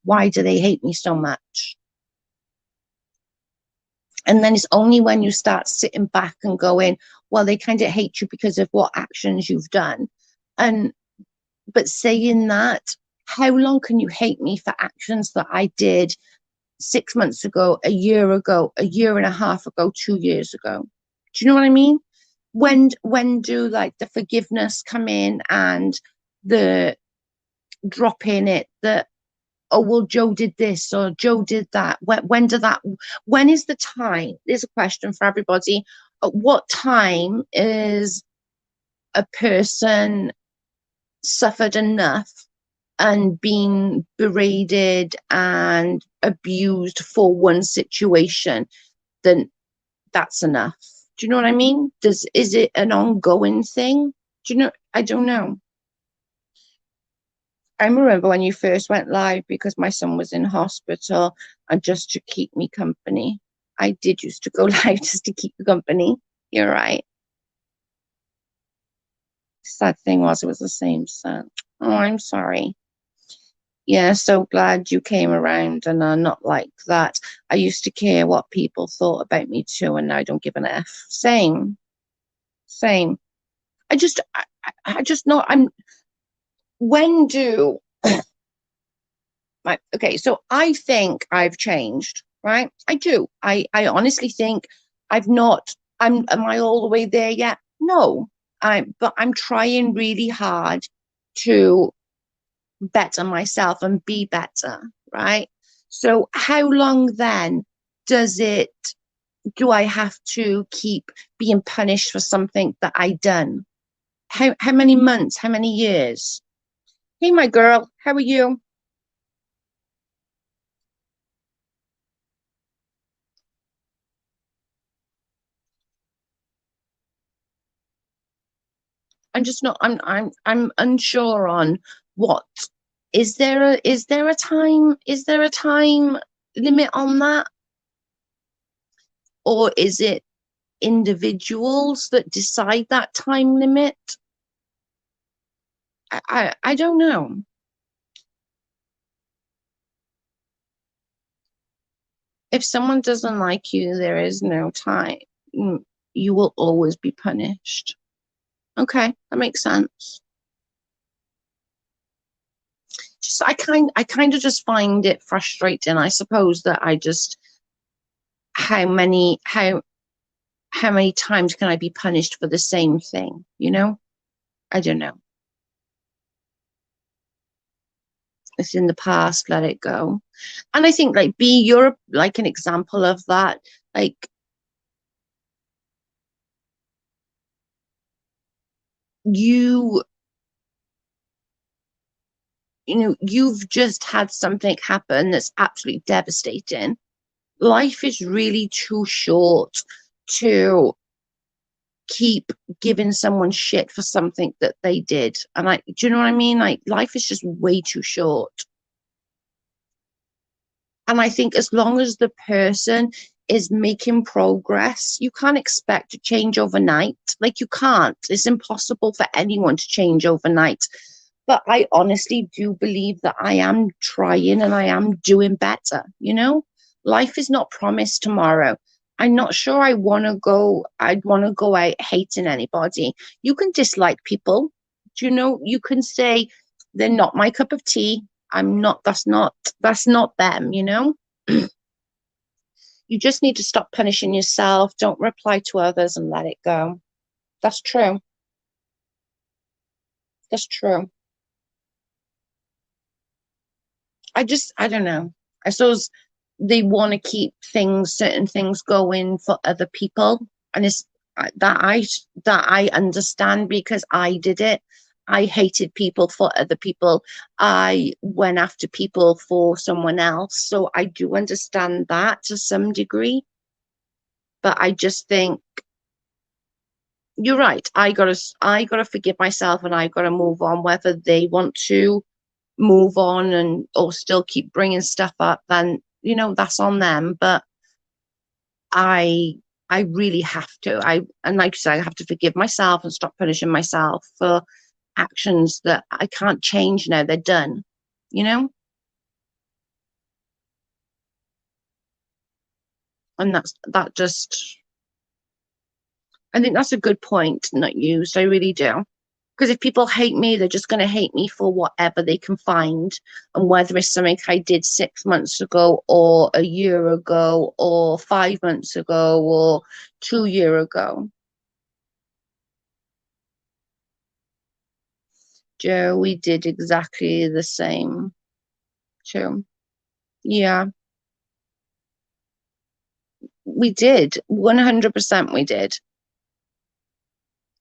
Why do they hate me so much? And then it's only when you start sitting back and going, well, they kind of hate you because of what actions you've done. But saying that, how long can you hate me for actions that I did 6 months ago, a year and a half ago, 2 years ago? Do you know what I mean? When do like the forgiveness come in and the drop in it that, oh, well, Joe did this or Joe did that? When is the time? There's a question for everybody. At what time is a person suffered enough and been berated and abused for one situation, then that's enough? Do you know what I mean? Is it an ongoing thing? Do you know? I don't know. I remember when you first went live, because my son was in hospital and just to keep me company. I did used to go live just to keep you company. You're right. Sad thing was, it was the same son. Oh, I'm sorry. Yeah, so glad you came around and are not like that. I used to care what people thought about me too, and now I don't give an F. Same, same. I just know I'm. When do right? Okay, so I think I've changed, right? I do. I honestly think I've not. Am I all the way there yet? No. But I'm trying really hard to better myself and be better, right? So how long then does it do I have to keep being punished for something that I done? How many months? How many years? Hey, my girl, how are you? I'm just not. I'm unsure on what is there a time? Is there a time limit on that, or is it individuals that decide that time limit? I don't know. If someone doesn't like you, there is no time. Mm, You will always be punished. Okay, that makes sense. Just I kind of just find it frustrating. I suppose that I just how many how many times can I be punished for the same thing? You know? I don't know. It's in the past, let it go. And I think like B, you're like an example of that. Like you you've just had something happen that's absolutely devastating. Life is really too short to keep giving someone shit for something that they did. And do you know what I mean? Like life is just way too short. And I think as long as the person is making progress, you can't expect to change overnight. Like you can't. It's impossible for anyone to change overnight. But I honestly do believe that I am trying and I am doing better. Life is not promised tomorrow. I'm not sure I'd want to go out hating anybody. You can dislike people. You can say they're not my cup of tea. I'm not, that's not them, you know? You just need to stop punishing yourself. Don't reply to others and let it go. That's true. That's true. I don't know. I suppose they want to keep certain things going for other people, and it's that I understand because I did it. I hated people for other people. I went after people for someone else, so I do understand that to some degree. But I just think you're right. I gotta forgive myself, and I gotta move on. Whether they want to move on and or still keep bringing stuff up, then that's on them. But I I really have to. And like you say, I have to forgive myself and stop punishing myself for actions that I can't change now. They're done. You know, and that just. I think that's a good point, not used. I really do. Because if people hate me, they're just going to hate me for whatever they can find. And whether it's something I did 6 months ago, or a year ago, or 5 months ago, or 2 year ago. Joe, we did exactly the same too. Yeah, we did. 100% we did.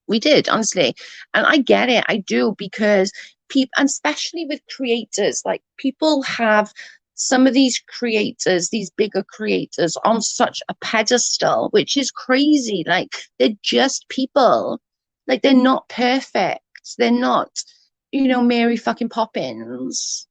We did, honestly. And I get it. I do because people, and especially with creators, like people have some of these creators, these bigger creators, on such a pedestal, which is crazy. Like they're just people. Like they're not perfect. They're not, Mary fucking Poppins.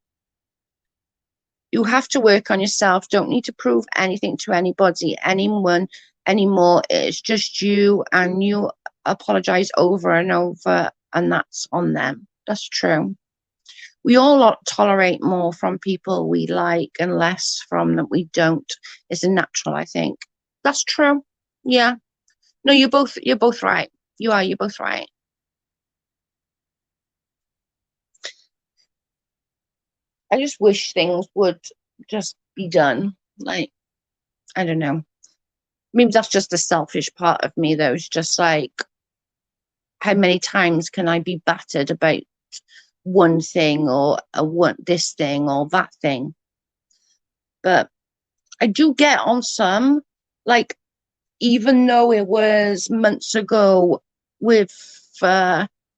You have to work on yourself. Don't need to prove anything to anybody, anyone anymore. It's just you, and you apologize over and over, and that's on them. That's true. We all tolerate more from people we like and less from that we don't. It's a natural, I think. That's true. Yeah. No, you're both right. You're both right. I just wish things would just be done. Like, I don't know. Maybe that's just the selfish part of me, though. It's just like, how many times can I be battered about one thing or this thing or that thing? But I do get on some, like, even though it was months ago with,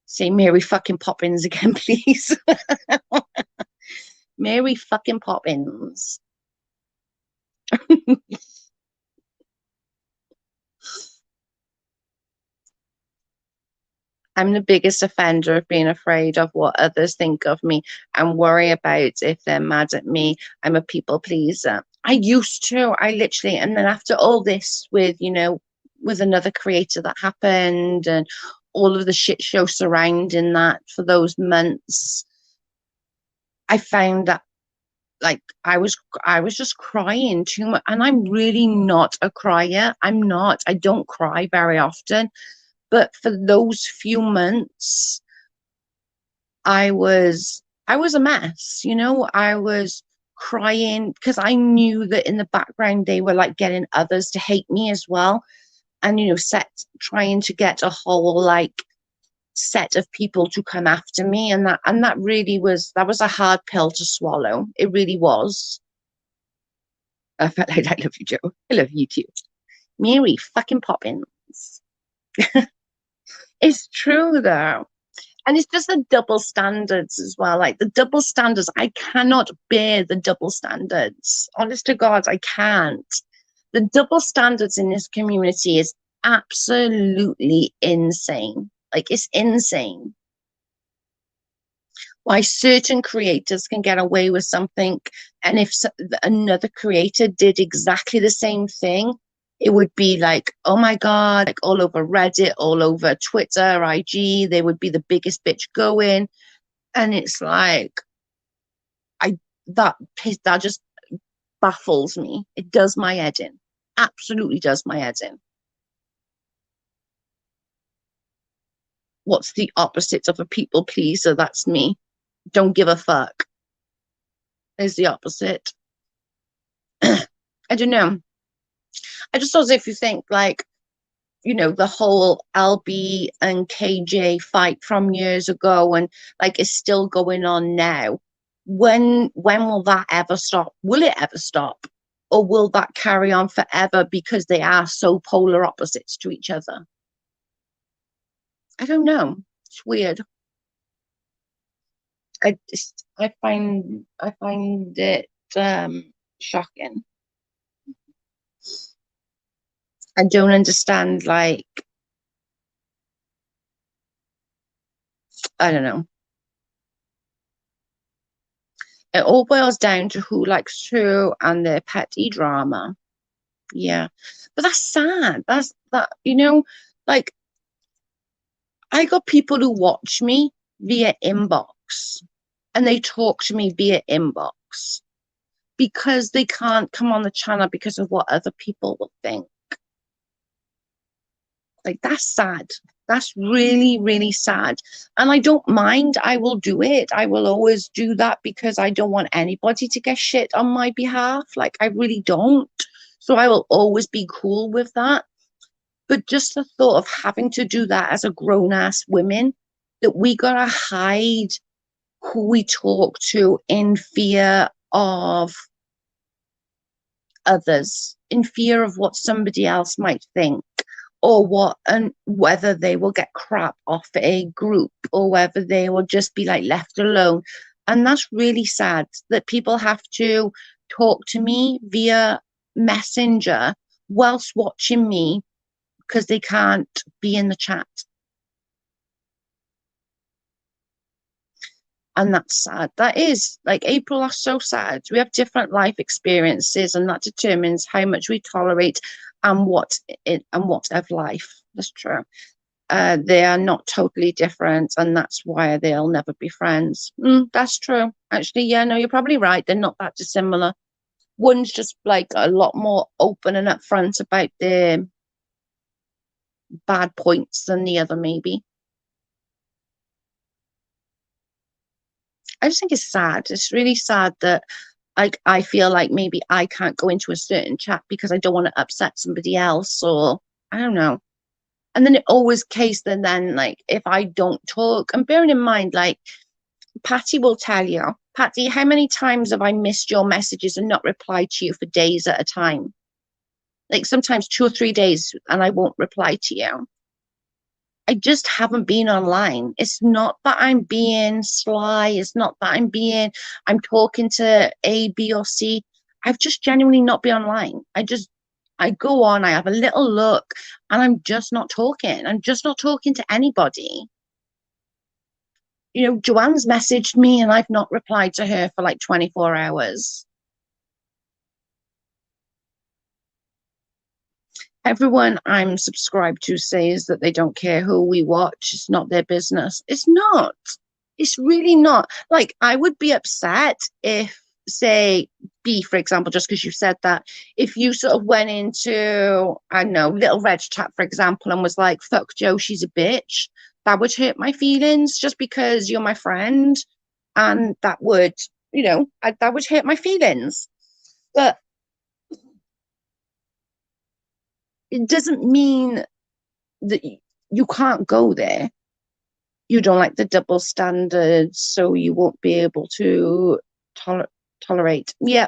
say, Mary fucking Poppins again, please. Mary fucking Poppins. I'm the biggest offender of being afraid of what others think of me and worry about if they're mad at me. I'm a people pleaser. I used to, I literally, and then after all this with, with another creator that happened and all of the shit show surrounding that for those months, I found that like I was just crying too much, and I'm really not a crier. I'm not. I don't cry very often, but for those few months, I was a mess. I was crying because I knew that in the background they were like getting others to hate me as well, and set trying to get a whole like set of people to come after me, and that really was a hard pill to swallow. It really was. I felt like I love you, Joe. I love you too. Mary fucking Poppins. It's true though. And it's just the double standards as well. Like the double standards, I cannot bear the double standards. Honest to God, I can't. The double standards in this community is absolutely insane. Like it's insane. Why certain creators can get away with something, and if another creator did exactly the same thing, it would be like, oh my God, like all over Reddit, all over Twitter, IG, they would be the biggest bitch going. And it's like, I that just baffles me. It does my head in. Absolutely does my head in. What's the opposite of a people pleaser? That's me. Don't give a fuck. Is the opposite. I don't know. I just thought if you think like, the whole LB and KJ fight from years ago and like it's still going on now. When will that ever stop? Will it ever stop? Or will that carry on forever because they are so polar opposites to each other? I don't know. It's weird. I find it shocking. I don't understand, like, I don't know. It all boils down to who likes who and their petty drama. Yeah. But that's sad. Like I got people who watch me via inbox and they talk to me via inbox because they can't come on the channel because of what other people will think. Like that's sad. That's really, really sad. And I don't mind. I will do it. I will always do that because I don't want anybody to get shit on my behalf. Like I really don't. So I will always be cool with that. But just the thought of having to do that as a grown ass woman, that we gotta hide who we talk to in fear of others, in fear of what somebody else might think, or what and whether they will get crap off a group or whether they will just be like left alone. And that's really sad that people have to talk to me via messenger whilst watching me because they can't be in the chat. And that's sad. That is like April, that's so sad. We have different life experiences, and that determines how much we tolerate and what of life. That's true. they are not totally different, and that's why they'll never be friends. That's true. Actually, yeah, no, you're probably right. They're not that dissimilar. One's just like a lot more open and upfront about their bad points than the other, maybe. I just think it's sad. It's really sad that I feel like maybe I can't go into a certain chat because I don't want to upset somebody else, or I don't know. And then it always case then like if I don't talk, and bearing in mind, like Patty will tell you, Patty, how many times have I missed your messages and not replied to you for days at a time? Like sometimes 2 or 3 days and I won't reply to you. I just haven't been online. It's not that I'm being sly. It's not that I'm talking to A, B, or C. I've just genuinely not been online. I go on, I have a little look, and I'm just not talking. I'm just not talking to anybody. Joanne's messaged me and I've not replied to her for like 24 hours. Everyone I'm subscribed to says that they don't care who we watch. It's not their business. It's not. It's really not. Like, I would be upset if, say, B, for example, just because you said that, if you sort of went into, I don't know, Little Red Chat, for example, and was like, fuck Joe, she's a bitch, that would hurt my feelings just because you're my friend. And that would, that would hurt my feelings. But it doesn't mean that you can't go there. You don't like the double standards, so you won't be able to tolerate. Yeah.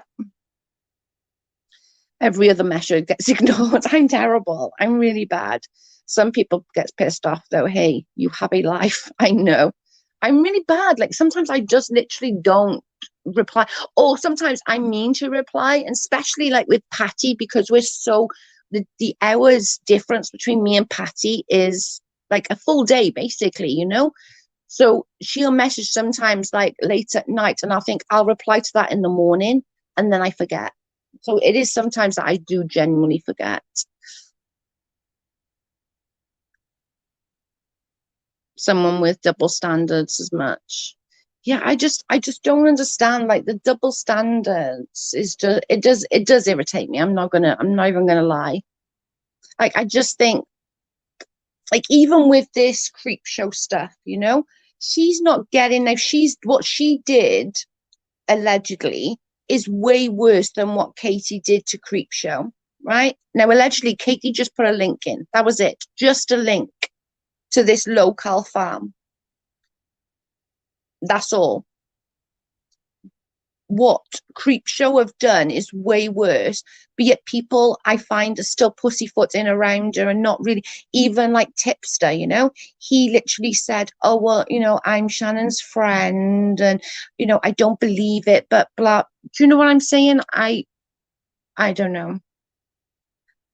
Every other measure gets ignored. I'm terrible. I'm really bad. Some people get pissed off though. Hey, you have a life. I know. I'm really bad. Like sometimes I just literally don't reply. Or sometimes I mean to reply, and especially like with Patty, because we're so the hours difference between me and Patty is like a full day, basically. So she'll message sometimes like late at night, and I'll think I'll reply to that in the morning, and then I forget. So it is sometimes that I do genuinely forget. Someone with double standards as much. Yeah, I just don't understand like the double standards is just it does irritate me. I'm not even gonna lie. Like I just think like even with this creep show stuff, she's not getting now she's what she did allegedly is way worse than what Katie did to creep show, right? Now allegedly Katie just put a link in. That was it. Just a link to this local farm. That's all. What Creepshow have done is way worse, but yet people I find are still pussyfooting around her and not really even like Tipster. He literally said, oh well, I'm Shannon's friend, and I don't believe it, but blah. Do you know what I'm saying? I don't know.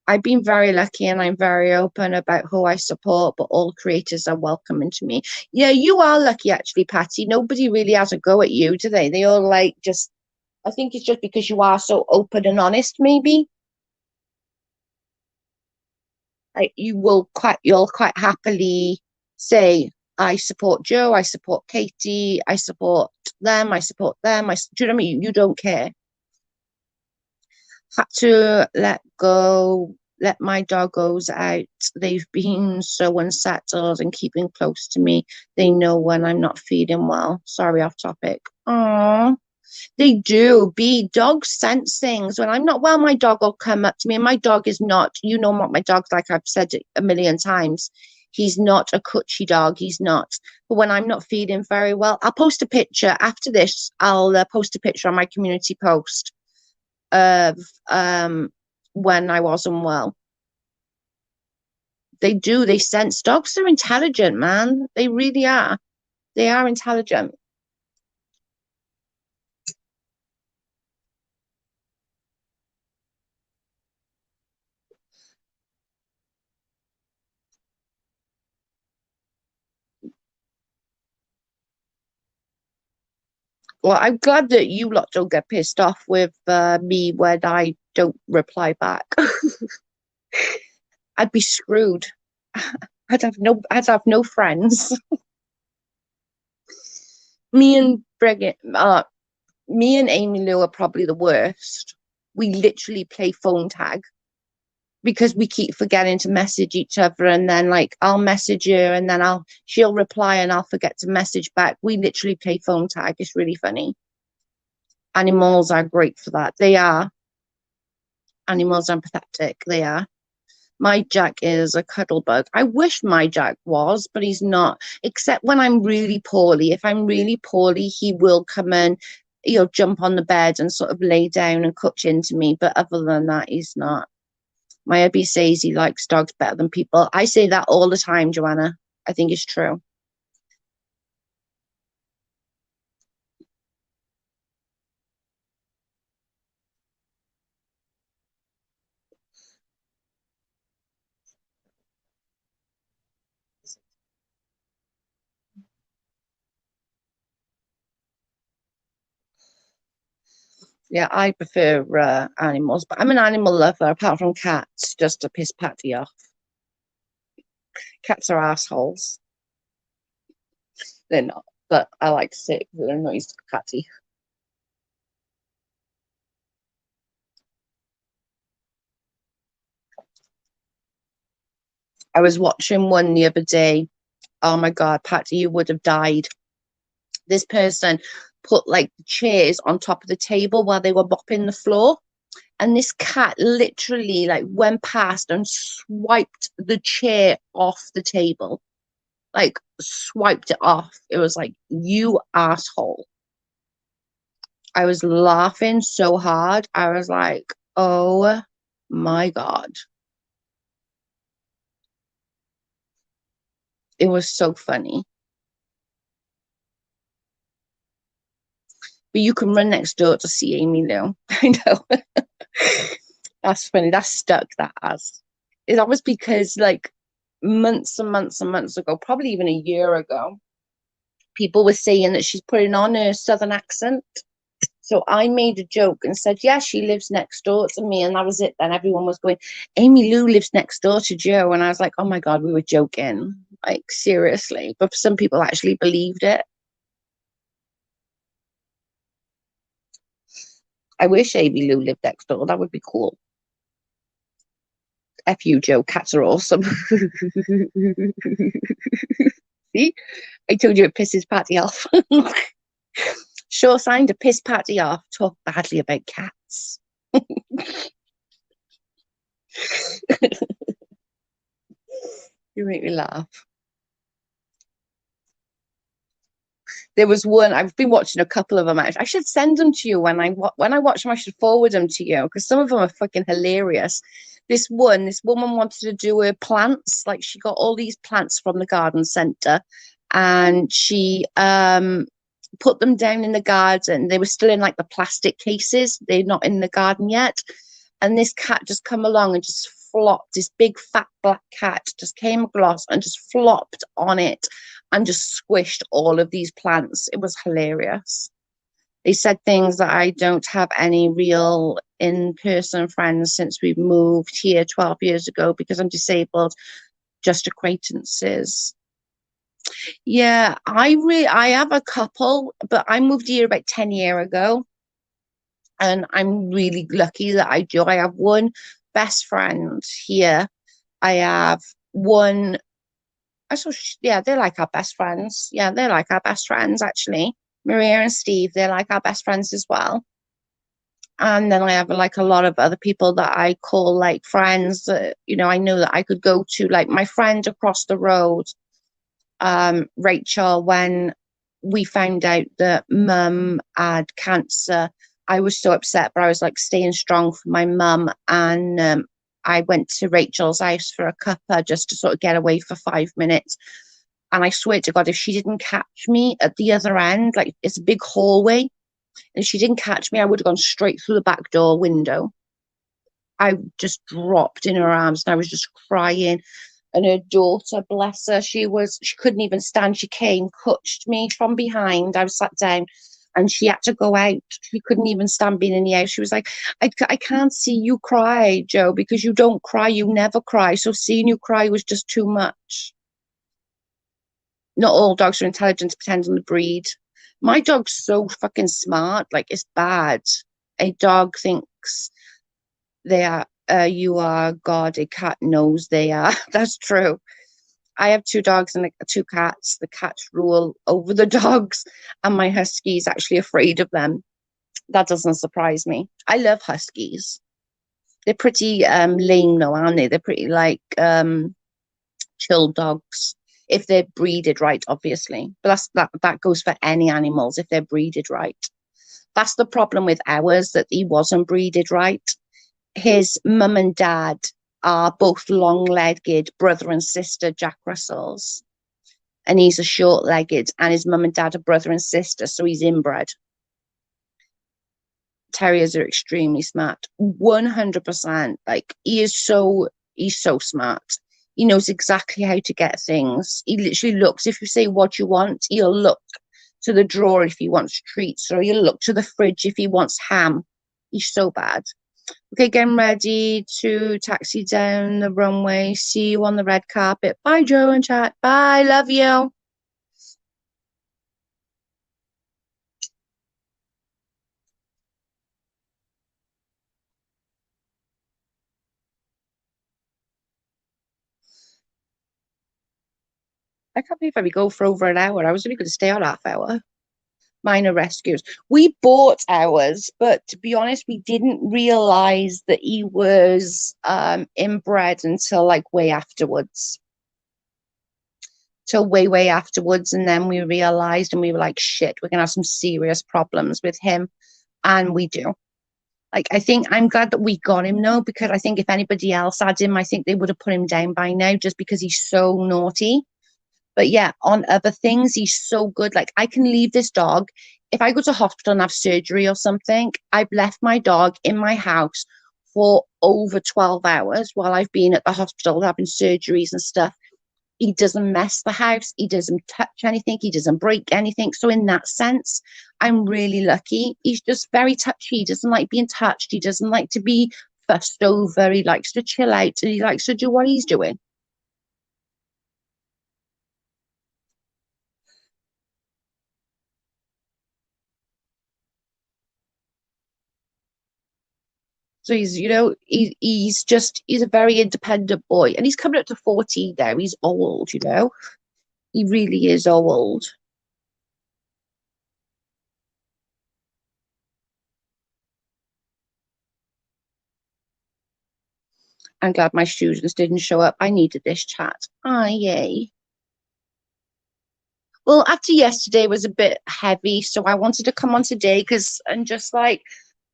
I've been very lucky and I'm very open about who I support, but all creators are welcoming to me. Yeah, you are lucky actually, Patty. Nobody really has a go at you, do they? They all like just, I think it's just because you are so open and honest, maybe. Like you'll quite happily say, I support Joe, I support Katie, I support them, I support them. Do you know what I mean? You don't care. Had to let my doggos out. They've been so unsettled and keeping close to me. They know when I'm not feeling well. Sorry, off topic. Oh, they do. Be dogs sense things. When I'm not well, my dog will come up to me. And my dog is not, what my dog's like. I've said it a million times. He's not a cutchy dog. He's not. But when I'm not feeling very well, I'll post a picture after this. I'll post a picture on my community post of when I was unwell. They do, they sense. Dogs are intelligent, man. They really are. They are intelligent. Well, I'm glad that you lot don't get pissed off with me when I don't reply back. I'd be screwed. I'd have no friends. Me and Brigitte, me and Amy Lou are probably the worst. We literally play phone tag because we keep forgetting to message each other, and then like I'll message her and then she'll reply and I'll forget to message back. We literally play phone tag. It's really funny. Animals are great for that. They are. Animals are empathetic. They are. My Jack is a cuddle bug. I wish my Jack was, but he's not. Except when I'm really poorly. If I'm really poorly, he will come in, he'll jump on the bed and sort of lay down and cooch into me. But other than that, he's not. My hubby says he likes dogs better than people. I say that all the time, Joanna. I think it's true. Yeah, I prefer animals, but I'm an animal lover, apart from cats, just to piss Patty off. Cats are assholes. They're not, but I like to say it because it annoys Patty. I was watching one the other day. Oh my God, Patty, you would have died. This person put like chairs on top of the table while they were mopping the floor. And this cat literally like went past and swiped the chair off the table. Like swiped it off. It was like, you asshole. I was laughing so hard. I was like, oh my God. It was so funny. But you can run next door to see Amy Lou. I know. That's funny. That's stuck, that has. That was because like months and months and months ago, probably even a year ago, people were saying that she's putting on her southern accent. So I made a joke and said, yeah, she lives next door to me. And that was it. Then everyone was going, Amy Lou lives next door to Joe. And I was like, oh my God, we were joking. Like, seriously. But some people actually believed it. I wish Amy Lou lived next door. That would be cool. F you, Joe. Cats are awesome. See? I told you it pisses Patty off. Sure sign to piss Patty off. Talk badly about cats. You make me laugh. There was one I've been watching a couple of them. Actually. I should send them to you when I watch them. I should forward them to you because some of them are fucking hilarious. This woman wanted to do her plants. Like she got all these plants from the garden centre, and she put them down in the garden. They were still in like the plastic cases. They're not in the garden yet. And this cat just come along and just flopped. This big fat black cat just came across and just flopped on it and just squished all of these plants. It was hilarious. They said things that I don't have any real in-person friends since we moved here 12 years ago because I'm disabled, just acquaintances. Yeah, I have a couple, but I moved here about 10 years ago, and I'm really lucky that I do. I have one best friend here. I have one. Yeah, they're like our best friends. Yeah, they're like our best friends actually. Maria and Steve, they're like our best friends as well. And then I have like a lot of other people that I call like friends that, I know that I could go to, like my friend across the road, Rachel, when we found out that mum had cancer, I was so upset, but I was like staying strong for my mum. And I went to Rachel's house for a cuppa just to sort of get away for 5 minutes. And I swear to God, if she didn't catch me at the other end, like it's a big hallway, and she didn't catch me, I would have gone straight through the back door window. I just dropped in her arms and I was just crying. And her daughter, bless her, she couldn't even stand. She came, clutched me from behind. I was sat down, and she had to go out. She couldn't even stand being in the house. She was like, I can't see you cry, Joe, because you don't cry. You never cry. So seeing you cry was just too much. Not all dogs are intelligent, depends on the breed. My dog's so fucking smart, like it's bad. A dog thinks they are, you are God. A cat knows they are. That's true. I have two dogs and two cats. The cats rule over the dogs, and my husky is actually afraid of them. That doesn't surprise me. I love huskies. They're pretty lame though, aren't they? They're pretty like chill dogs if they're breeded right, obviously. But that goes for any animals if they're breeded right. That's the problem with ours, that he wasn't breeded right. His mum and dad are both long-legged brother and sister Jack Russells, and he's a short-legged, and his mum and dad are brother and sister, so he's inbred. Terriers are extremely smart, 100%. Like he's so smart. He knows exactly how to get things. He literally looks, if you say what you want, he'll look to the drawer if he wants treats, or he'll look to the fridge if he wants ham. He's so bad. Okay, getting ready to taxi down the runway. See you on the red carpet. Bye, Joe and chat. Bye, love you. I can't believe we go for over an hour. I was only going to stay on half hour. Minor rescues. We bought ours, but to be honest, we didn't realize that he was inbred until like way afterwards. Till way afterwards, and then we realized, and we were like, shit, we're gonna have some serious problems with him, and we do. Like, I think I'm glad that we got him though, because I think if anybody else had him, I think they would have put him down by now, just because he's so naughty. But yeah, on other things, he's so good. Like, I can leave this dog. If I go to hospital and have surgery or something, I've left my dog in my house for over 12 hours while I've been at the hospital having surgeries and stuff. He doesn't mess the house. He doesn't touch anything. He doesn't break anything. So in that sense, I'm really lucky. He's just very touchy. He doesn't like being touched. He doesn't like to be fussed over. He likes to chill out, and he likes to do what he's doing. So he's, he's a very independent boy, and he's coming up to 14 now. He's old. He really is old. I'm glad my students didn't show up. I needed this chat. Ah, yay. Well, after yesterday was a bit heavy, so I wanted to come on today and just like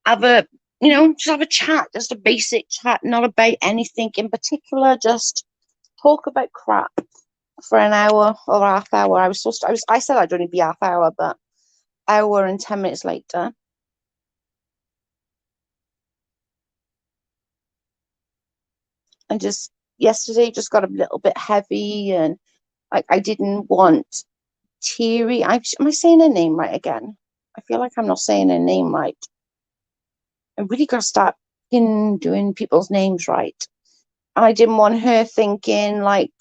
have just have a chat, just a basic chat, not about anything in particular, just talk about crap for an hour or half hour. I said I'd only be half hour, but hour and 10 minutes later. And just yesterday just got a little bit heavy, and like I didn't want teary. Am I saying her name right again? I feel like I'm not saying her name right. I really got to start doing people's names right. And I didn't want her thinking like,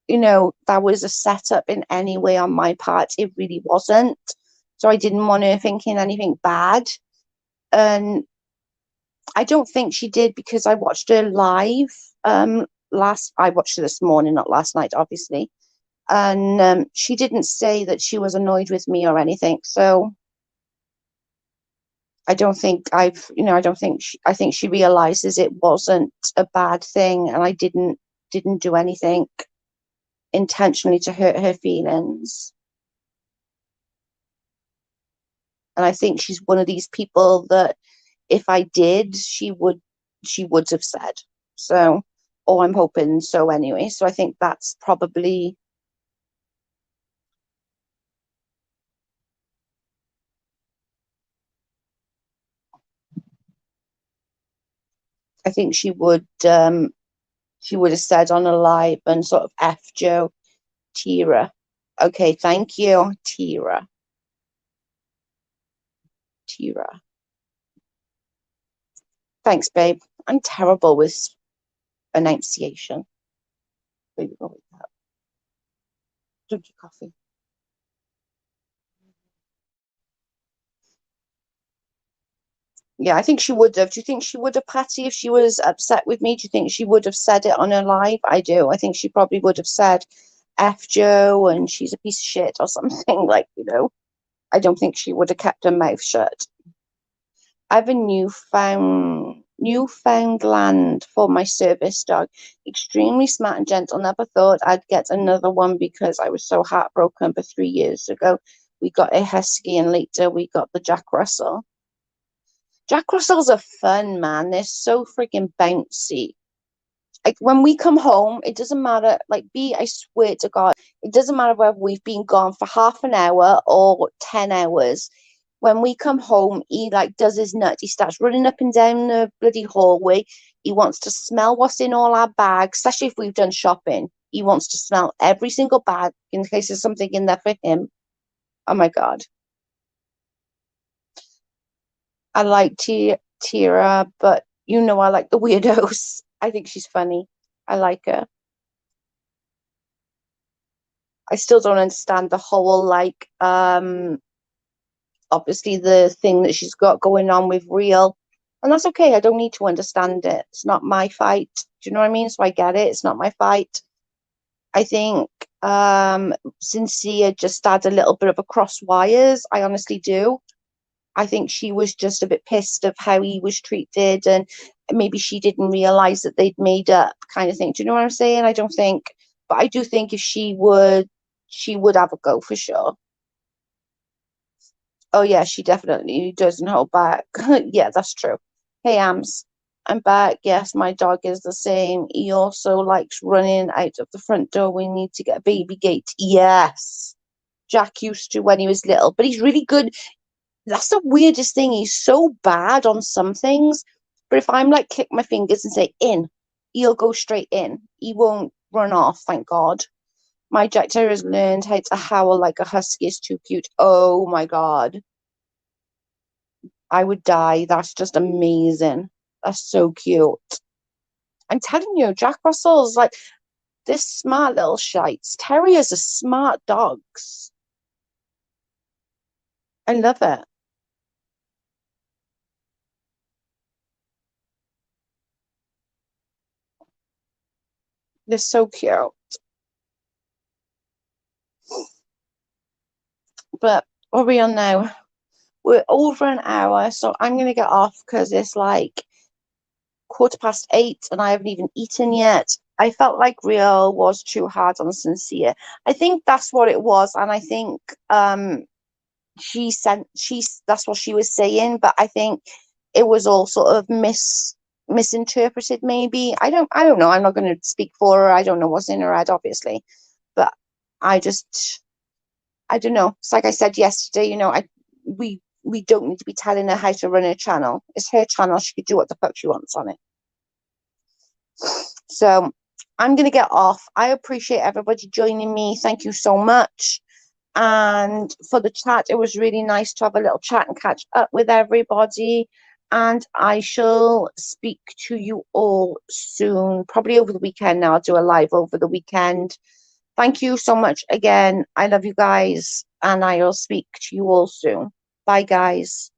that was a setup in any way on my part. It really wasn't. So I didn't want her thinking anything bad. And I don't think she did, because I watched her live. I watched her this morning, not last night, obviously. And she didn't say that she was annoyed with me or anything. So I don't think I think she realizes it wasn't a bad thing, and I didn't do anything intentionally to hurt her feelings. And I think she's one of these people that if I did, she would have said. So, or I'm hoping so anyway. So I think that's probably, I think she would have said on a live and sort of F Joe, Tira. Okay, thank you, Tira. Tira. Thanks, babe. I'm terrible with enunciation. Baby, go with that. Drink your coffee. Yeah, I think she would have. Do you think she would have, Patty, if she was upset with me? Do you think she would have said it on her live? I do. I think she probably would have said F Joe and she's a piece of shit or something like, I don't think she would have kept her mouth shut. I have a Newfoundland for my service dog. Extremely smart and gentle. Never thought I'd get another one because I was so heartbroken. But 3 years ago, we got a husky, and later we got the Jack Russell. Jack Russells are fun, man. They're so freaking bouncy. Like when we come home, it doesn't matter. Like B, I swear to God, it doesn't matter whether we've been gone for half an hour or 10 hours. When we come home, he like does his nut. He starts running up and down the bloody hallway. He wants to smell what's in all our bags, especially if we've done shopping. He wants to smell every single bag in case there's something in there for him. Oh my God. I like Tira, but I like the weirdos. I think she's funny. I like her. I still don't understand the whole obviously the thing that she's got going on with Real. And that's okay. I don't need to understand it. It's not my fight. Do you know what I mean? So I get it. It's not my fight. I think Sincere just had a little bit of a cross wires. I honestly do. I think she was just a bit pissed of how he was treated, and maybe she didn't realize that they'd made up, kind of thing. Do you know what I'm saying? I don't think, but I do think if she would have a go for sure. Oh yeah, she definitely doesn't hold back. Yeah, that's true. Hey, Ams, I'm back. Yes, my dog is the same. He also likes running out of the front door. We need to get a baby gate. Yes. Jack used to when he was little, but he's really good. That's the weirdest thing. He's so bad on some things, but if I'm like click my fingers and say in, he'll go straight in. He won't run off, thank God. My Jack Terrier's learned how to howl like a husky. Is too cute. Oh my God. I would die. That's just amazing. That's so cute. I'm telling you, Jack Russell's like this smart little shites. Terriers are smart dogs. I love it. They're so cute. But what are we on now? We're over an hour, so I'm gonna get off because it's like 8:15 and I haven't even eaten yet. I felt like Real was too hard on Sincere. I think that's what it was, and I think she's that's what she was saying, but I think it was all sort of misinterpreted maybe. I don't know. I'm not going to speak for her. I don't know what's in her head, obviously, but I just I don't know. It's like I said yesterday, we don't need to be telling her how to run her channel. It's her channel. She could do what the fuck she wants on it. So I'm going to get off. I appreciate everybody joining me. Thank you so much. And for the chat, it was really nice to have a little chat and catch up with everybody. And I shall speak to you all soon, probably over the weekend now. I'll do a live over the weekend. Thank you so much again. I love you guys, and I'll speak to you all soon. Bye, guys.